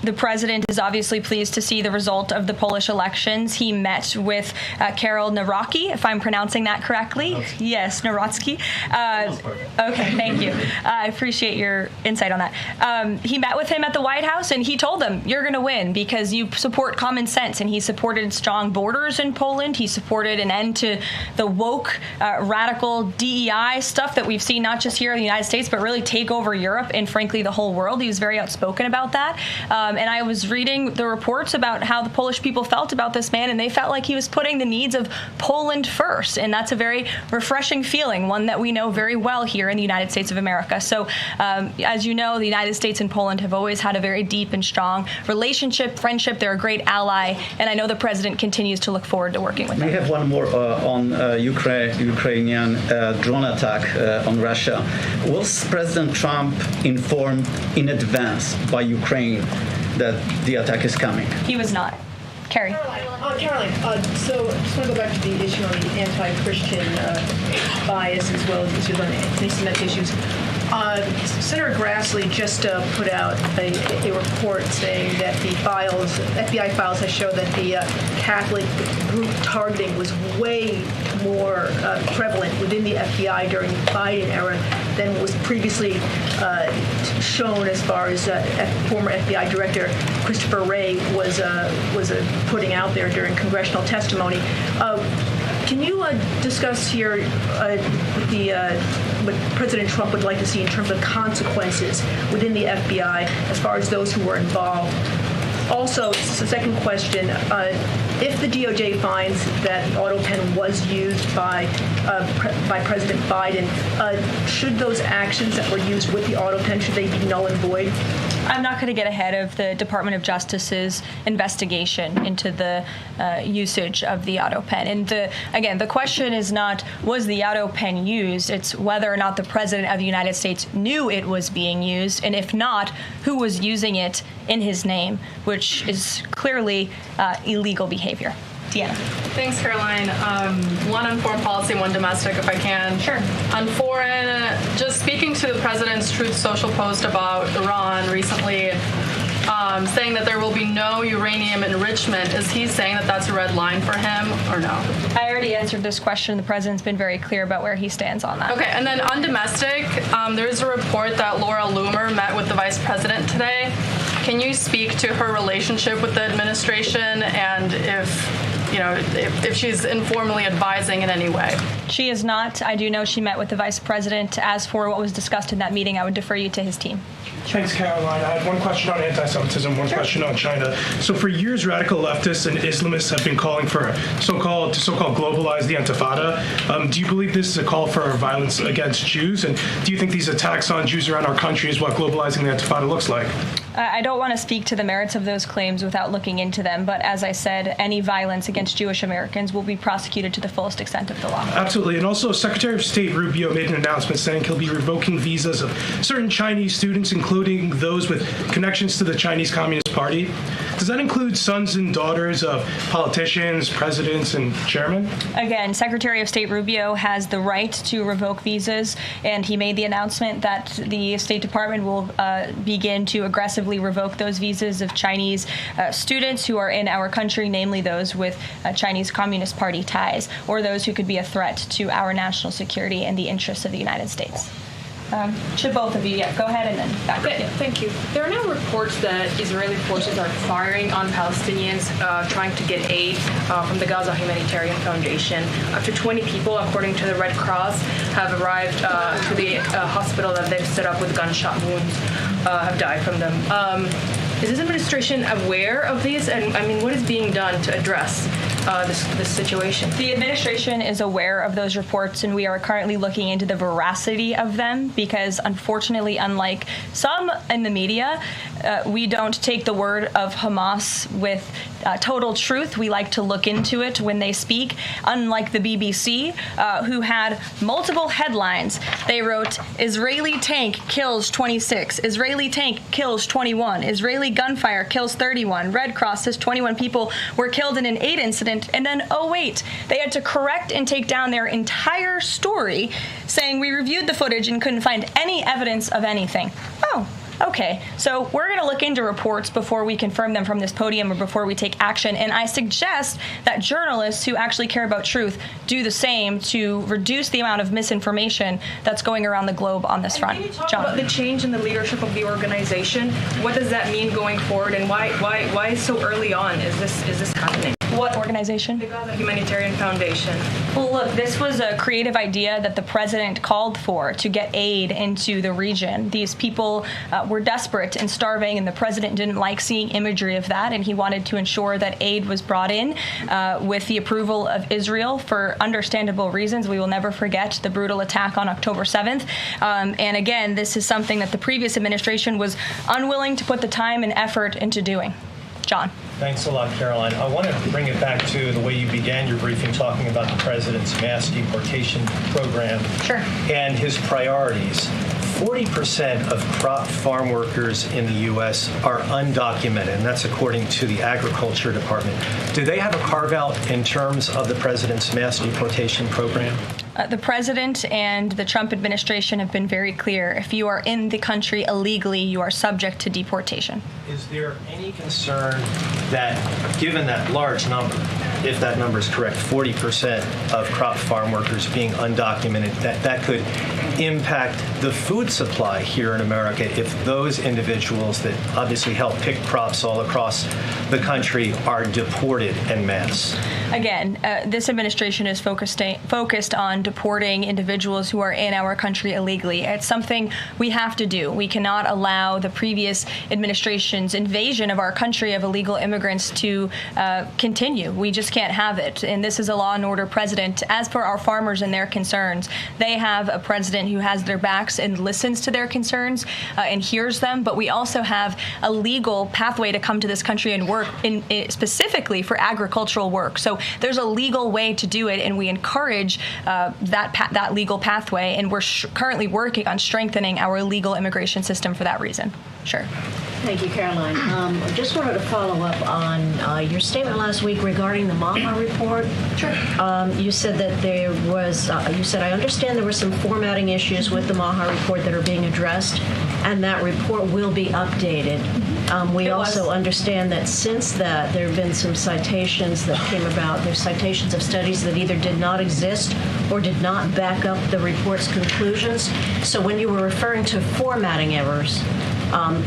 the president is obviously pleased to see the result of the Polish elections. He met with Karol Nawrocki, if I'm pronouncing that correctly. Yes, Nawrocki. Okay, thank you. I appreciate your insight on that. He met with him at the White House, and he told him, you're going to win because you support common sense. And he supported strong borders in Poland. He supported an end to the woke, radical DEI stuff that we've seen not just here in the United States, but really take over Europe and, frankly, the whole world. He was very outspoken about that. And I was reading the reports about how the Polish people felt about this man, and they felt like he was putting the needs of Poland first. And that's a very refreshing feeling, one that we know very well here in the United States of America. So, as you know, the United States and Poland have always had a very deep and strong relationship, friendship. They're a great ally, and I know the president continues to look forward to working with them. We have one more on Ukrainian drone attack on Russia. Was President Trump informed in advance by Ukraine that the attack is coming? He was not. Carrie. Caroline, so I just want to go back to the issue on the anti-Christian bias as well as issues on anti-Semitic issues. Senator Grassley just put out a report saying that the FBI files have shown that the Catholic group targeting was way more prevalent within the FBI during the Biden era than was previously shown, as far as former FBI Director Christopher Wray was putting out there during congressional testimony. Can you discuss here what President Trump would like to see in terms of consequences within the FBI as far as those who were involved? Also, the second question, if the DOJ finds that AutoPen was used by President Biden, should those actions that were used with the AutoPen, should they be null and void? I'm not going to get ahead of the Department of Justice's investigation into the usage of the AutoPen. And again, the question is not, was the AutoPen used? It's whether or not the President of the United States knew it was being used, and if not, who was using it in his name, which is clearly illegal behavior. Deanna. Thanks, Caroline. One on foreign policy, one domestic, if I can. Sure. On foreign, just speaking to the president's Truth Social post about Iran recently, saying that there will be no uranium enrichment. Is he saying that that's a red line for him or no? I already answered this question. The president's been very clear about where he stands on that. Okay, and then on domestic, there's a report that Laura Loomer met with the vice president today. Can you speak to her relationship with the administration and if if she's informally advising in any way. She is not. I do know she met with the vice president. As for what was discussed in that meeting, I would defer you to his team. Thanks, Caroline. I have one question on anti-Semitism, one question on China. So for years, radical leftists and Islamists have been calling for so-called globalize the Intifada. Do you believe this is a call for violence against Jews? And do you think these attacks on Jews around our country is what globalizing the Intifada looks like? I don't want to speak to the merits of those claims without looking into them, but as I said, any violence against Jewish Americans will be prosecuted to the fullest extent of the law. Absolutely. And also, Secretary of State Rubio made an announcement saying he'll be revoking visas of certain Chinese students, including those with connections to the Chinese Communist Party. Does that include sons and daughters of politicians, presidents, and chairmen? Again, Secretary of State Rubio has the right to revoke visas, and he made the announcement that the State Department will begin to aggressively revoke those visas of Chinese students who are in our country, namely those with Chinese Communist Party ties, or those who could be a threat to our national security and the interests of the United States. Should both of you, go ahead and then back. Thank you. There are now reports that Israeli forces are firing on Palestinians trying to get aid from the Gaza Humanitarian Foundation. Up to 20 people, according to the Red Cross, have arrived to the hospital that they've set up with gunshot wounds, have died from them. Is this administration aware of these? And I mean, what is being done to address this situation? The administration is aware of those reports, and we are currently looking into the veracity of them because, unfortunately, unlike some in the media, we don't take the word of Hamas with total truth. We like to look into it when they speak. Unlike the BBC, who had multiple headlines, they wrote, Israeli tank kills 26, Israeli tank kills 21, Israeli gunfire kills 31, Red Cross says 21 people were killed in an aid incident, and then, oh wait, they had to correct and take down their entire story, saying we reviewed the footage and couldn't find any evidence of anything. Oh. Okay, so we're going to look into reports before we confirm them from this podium or before we take action, and I suggest that journalists who actually care about truth do the same to reduce the amount of misinformation that's going around the globe on this front. Can you talk about the change in the leadership of the organization? What does that mean going forward, and why so early on is this happening? What organization? The Gaza Humanitarian Foundation. Well, look, this was a creative idea that the president called for to get aid into the region. These people were desperate and starving, and the president didn't like seeing imagery of that, and he wanted to ensure that aid was brought in with the approval of Israel for understandable reasons. We will never forget the brutal attack on October 7th. And again, this is something that the previous administration was unwilling to put the time and effort into doing. John. Thanks a lot, Caroline. I want to bring it back to the way you began your briefing, talking about the president's mass deportation program and his priorities. 40% of crop farm workers in the U.S. are undocumented, and that's according to the Agriculture Department. Do they have a carve-out in terms of the president's mass deportation program? The president and the Trump administration have been very clear. If you are in the country illegally, you are subject to deportation. Is there any concern that, given that large number, if that number is correct, 40% of crop farm workers being undocumented, that could impact the food supply here in America if those individuals that obviously help pick crops all across the country are deported en masse? Again, this administration is focused on deporting individuals who are in our country illegally. It's something we have to do. We cannot allow the previous administration's invasion of our country of illegal immigrants to continue. We just can't have it. And this is a law and order president. As for our farmers and their concerns, they have a president who has their backs and listens to their concerns and hears them. But we also have a legal pathway to come to this country and work specifically for agricultural work. So there's a legal way to do it, and we encourage that legal pathway, and we're currently working on strengthening our legal immigration system for that reason. Sure. Thank you, Caroline. I just wanted to follow up on your statement last week regarding the Maha report. Sure. You said that there was, I understand there were some formatting issues with the Maha report that are being addressed, and that report will be updated. We also understand that since that, there have been some citations that came about. There's citations of studies that either did not exist or did not back up the report's conclusions. So when you were referring to formatting errors,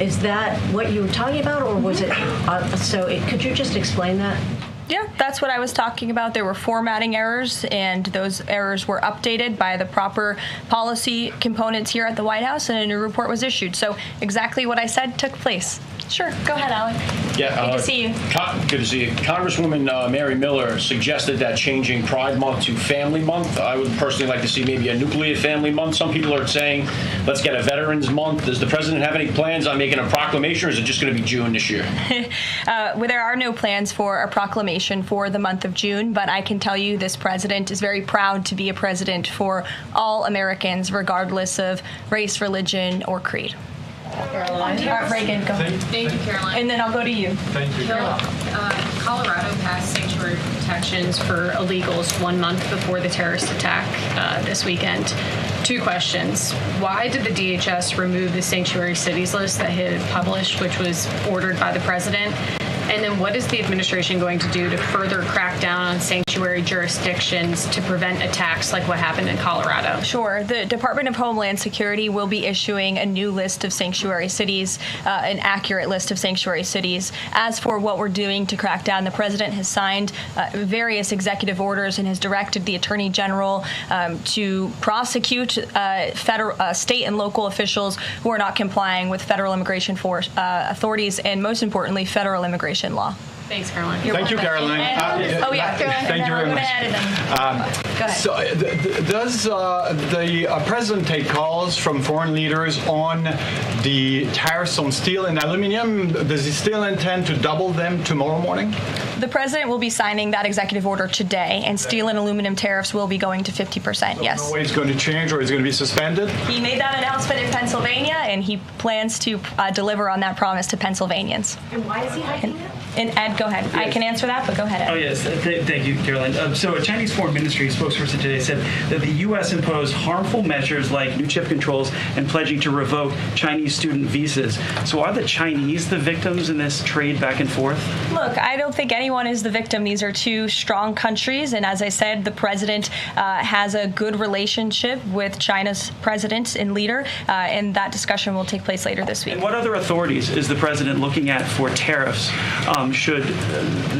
is that what you were talking about, or was it? Could you just explain that? Yeah, that's what I was talking about. There were formatting errors, and those errors were updated by the proper policy components here at the White House, and a new report was issued. So exactly what I said took place. Sure, go ahead, Alec. Yeah, good to see you. Good to see you. Congresswoman Mary Miller suggested that changing Pride Month to Family Month. I would personally like to see maybe a nuclear family month. Some people are saying, let's get a Veterans Month. Does the president have any plans on making a proclamation, or is it just going to be June this year? Well, there are no plans for a proclamation for the month of June, but I can tell you this president is very proud to be a president for all Americans, regardless of race, religion, or creed. Caroline. Reagan, go ahead. Thank you, Caroline. And then I'll go to you. Thank you. Colorado passed sanctuary protections for illegals 1 month before the terrorist attack this weekend. 2 questions. Why did the DHS remove the sanctuary cities list that it had published, which was ordered by the president? And then what is the administration going to do to further crack down on sanctuary jurisdictions to prevent attacks like what happened in Colorado? Sure. The Department of Homeland Security will be issuing a new list of sanctuary cities, an accurate list of sanctuary cities. As for what we're doing to crack down, the president has signed various executive orders and has directed the Attorney General to prosecute federal, state and local officials who are not complying with federal immigration authorities and, most importantly, federal immigration law. Thanks, Caroline. Thank you, Caroline. Caroline. Thank you very much. Go ahead. So, does the president take calls from foreign leaders on the tariffs on steel and aluminum? Does he still intend to double them tomorrow morning? The president will be signing that executive order today, and steel and aluminum tariffs will be going to 50%, yes. No way it's going to change, or it's going to be suspended? He made that announcement in Pennsylvania, and he plans to deliver on that promise to Pennsylvanians. And why is he hiking it? And Ed, go ahead. Yes. I can answer that, but go ahead, Ed. Oh, yes. Thank you, Caroline. So a Chinese Foreign Ministry spokesperson today said that the U.S. imposed harmful measures like new chip controls and pledging to revoke Chinese student visas. So are the Chinese the victims in this trade back and forth? Look, I don't think anyone is the victim. These are two strong countries, and as I said, the president has a good relationship with China's president and leader, and that discussion will take place later this week. And what other authorities is the president looking at for tariffs should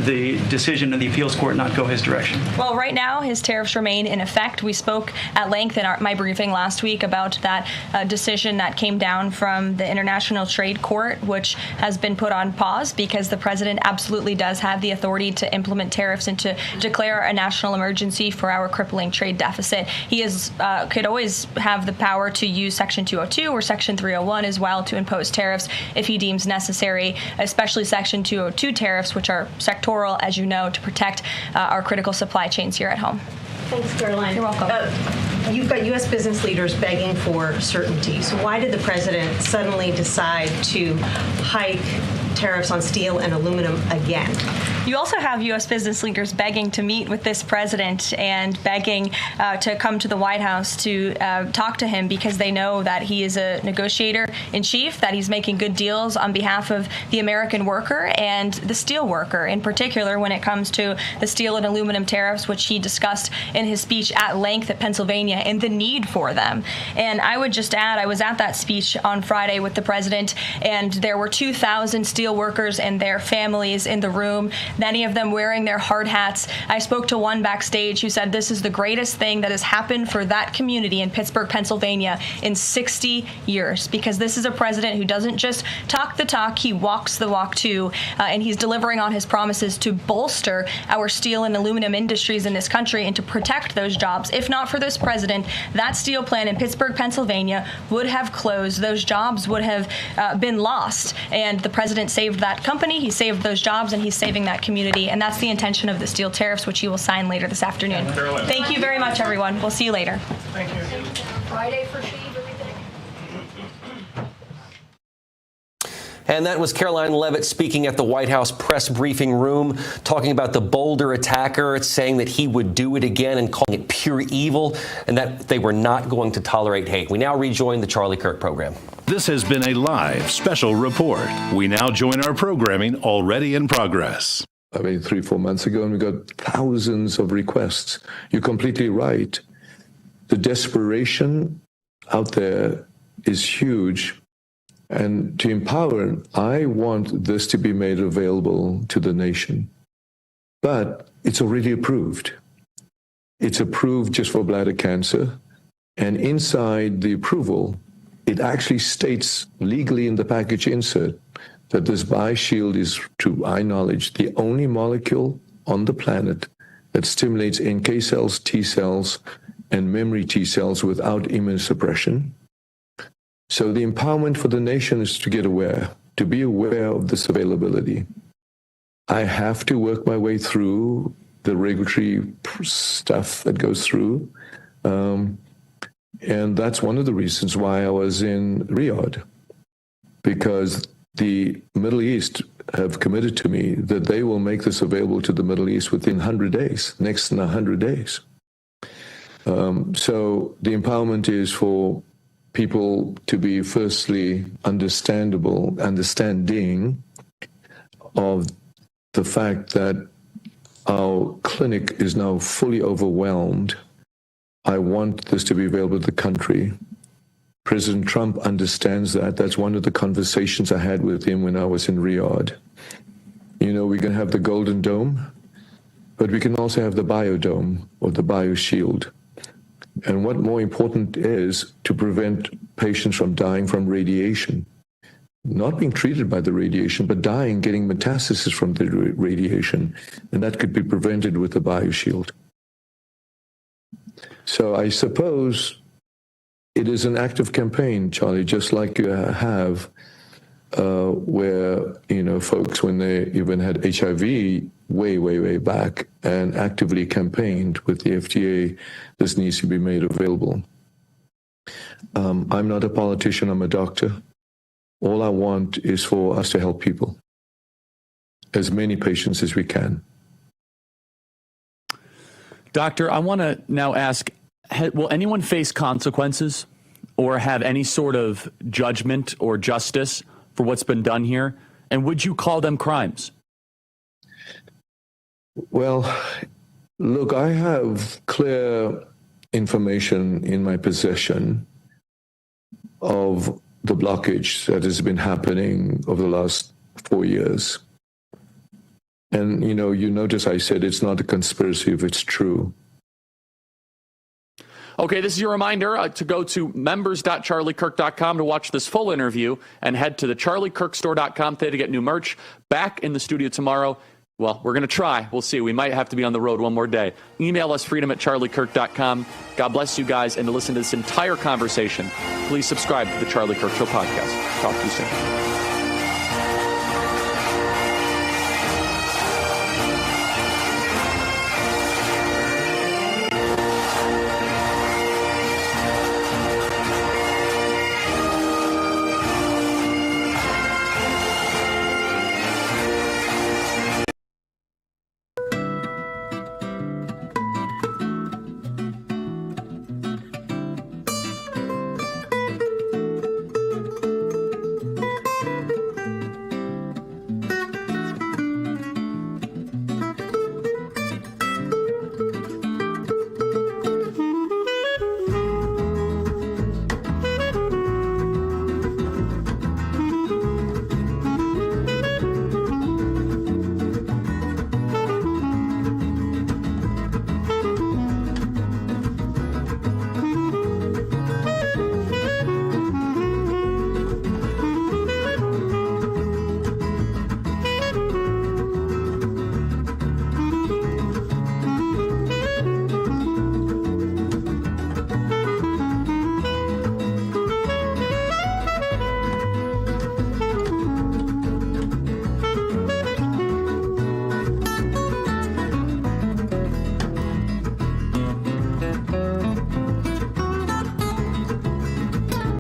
the decision of the appeals court not go his direction? Well, right now, his tariffs remain in effect. We spoke at length in my briefing last week about that decision that came down from the International Trade Court, which has been put on pause because the president absolutely does have the authority to implement tariffs and to declare a national emergency for our crippling trade deficit. He could always have the power to use Section 202 or Section 301 as well to impose tariffs if he deems necessary, especially Section 202 tariffs, which are sectoral, as you know, to protect our critical supply chains here at home. Thanks, Caroline. You're welcome. You've got U.S. business leaders begging for certainty. So why did the president suddenly decide to hike tariffs on steel and aluminum again? You also have U.S. business leaders begging to meet with this president and begging to come to the White House to talk to him because they know that he is a negotiator in chief, that he's making good deals on behalf of the American worker and the steel worker, in particular when it comes to the steel and aluminum tariffs, which he discussed in his speech at length at Pennsylvania and the need for them. And I would just add, I was at that speech on Friday with the president, and there were 2,000 steel workers and their families in the room, many of them wearing their hard hats. I spoke to one backstage who said this is the greatest thing that has happened for that community in Pittsburgh, Pennsylvania in 60 years, because this is a president who doesn't just talk the talk, he walks the walk too, and he's delivering on his promises to bolster our steel and aluminum industries in this country and to protect those jobs. If not for this president, that steel plant in Pittsburgh, Pennsylvania would have closed. Those jobs would have been lost, and the president saved that company, he saved those jobs, and he's saving that community, and that's the intention of the steel tariffs, which he will sign later this afternoon. Thank you very much, everyone. We'll see you later. Thank you. Friday for Steve, everything. And that was Caroline Leavitt speaking at the White House press briefing room, talking about the Boulder attacker, saying that he would do it again and calling it pure evil, and that they were not going to tolerate hate. We now rejoin the Charlie Kirk program. This has been a live special report. We now join our programming already in progress. I mean, 3-4 months ago, and we got thousands of requests. You're completely right. The desperation out there is huge. And to empower, I want this to be made available to the nation. but it's already approved. It's approved just for bladder cancer. And inside the approval, it actually states legally in the package insert that this BioShield is, to my knowledge, the only molecule on the planet that stimulates NK cells, T cells, and memory T cells without immunosuppression. So the empowerment for the nation is to get aware, to be aware of this availability. I have to work my way through the regulatory stuff that goes through. And that's one of the reasons why I was in Riyadh, because the Middle East have committed to me that they will make this available to the Middle East within 100 days, next than 100 days. So the empowerment is for people to be firstly understanding of the fact that our clinic is now fully overwhelmed. I want this to be available to the country. President Trump understands that. That's one of the conversations I had with him when I was in Riyadh. You know, we can have the Golden Dome, but we can also have the Biodome or the BioShield. And what more important is to prevent patients from dying from radiation. Not being treated by the radiation, but dying, getting metastasis from the radiation. And that could be prevented with the BioShield. So I suppose it is an active campaign, Charlie, just like you have where, you know, folks, when they even had HIV way back and actively campaigned with the FDA, this needs to be made available. I'm not a politician, I'm a doctor. All I want is for us to help people, as many patients as we can. Doctor, I want to now ask, will anyone face consequences or have any sort of judgment or justice for what's been done here? And would you call them crimes? Well, look, I have clear information in my possession of the blockage that has been happening over the last 4 years. And, you know, you notice I said it's not a conspiracy if it's true. Okay, this is your reminder to go to members.charliekirk.com to watch this full interview and head to the charliekirkstore.com today to get new merch. Back in the studio tomorrow. Well, we're going to try. We'll see. We might have to be on the road one more day. Email us freedom@charliekirk.com. God bless you guys. And to listen to this entire conversation, please subscribe to the Charlie Kirk Show podcast. Talk to you soon.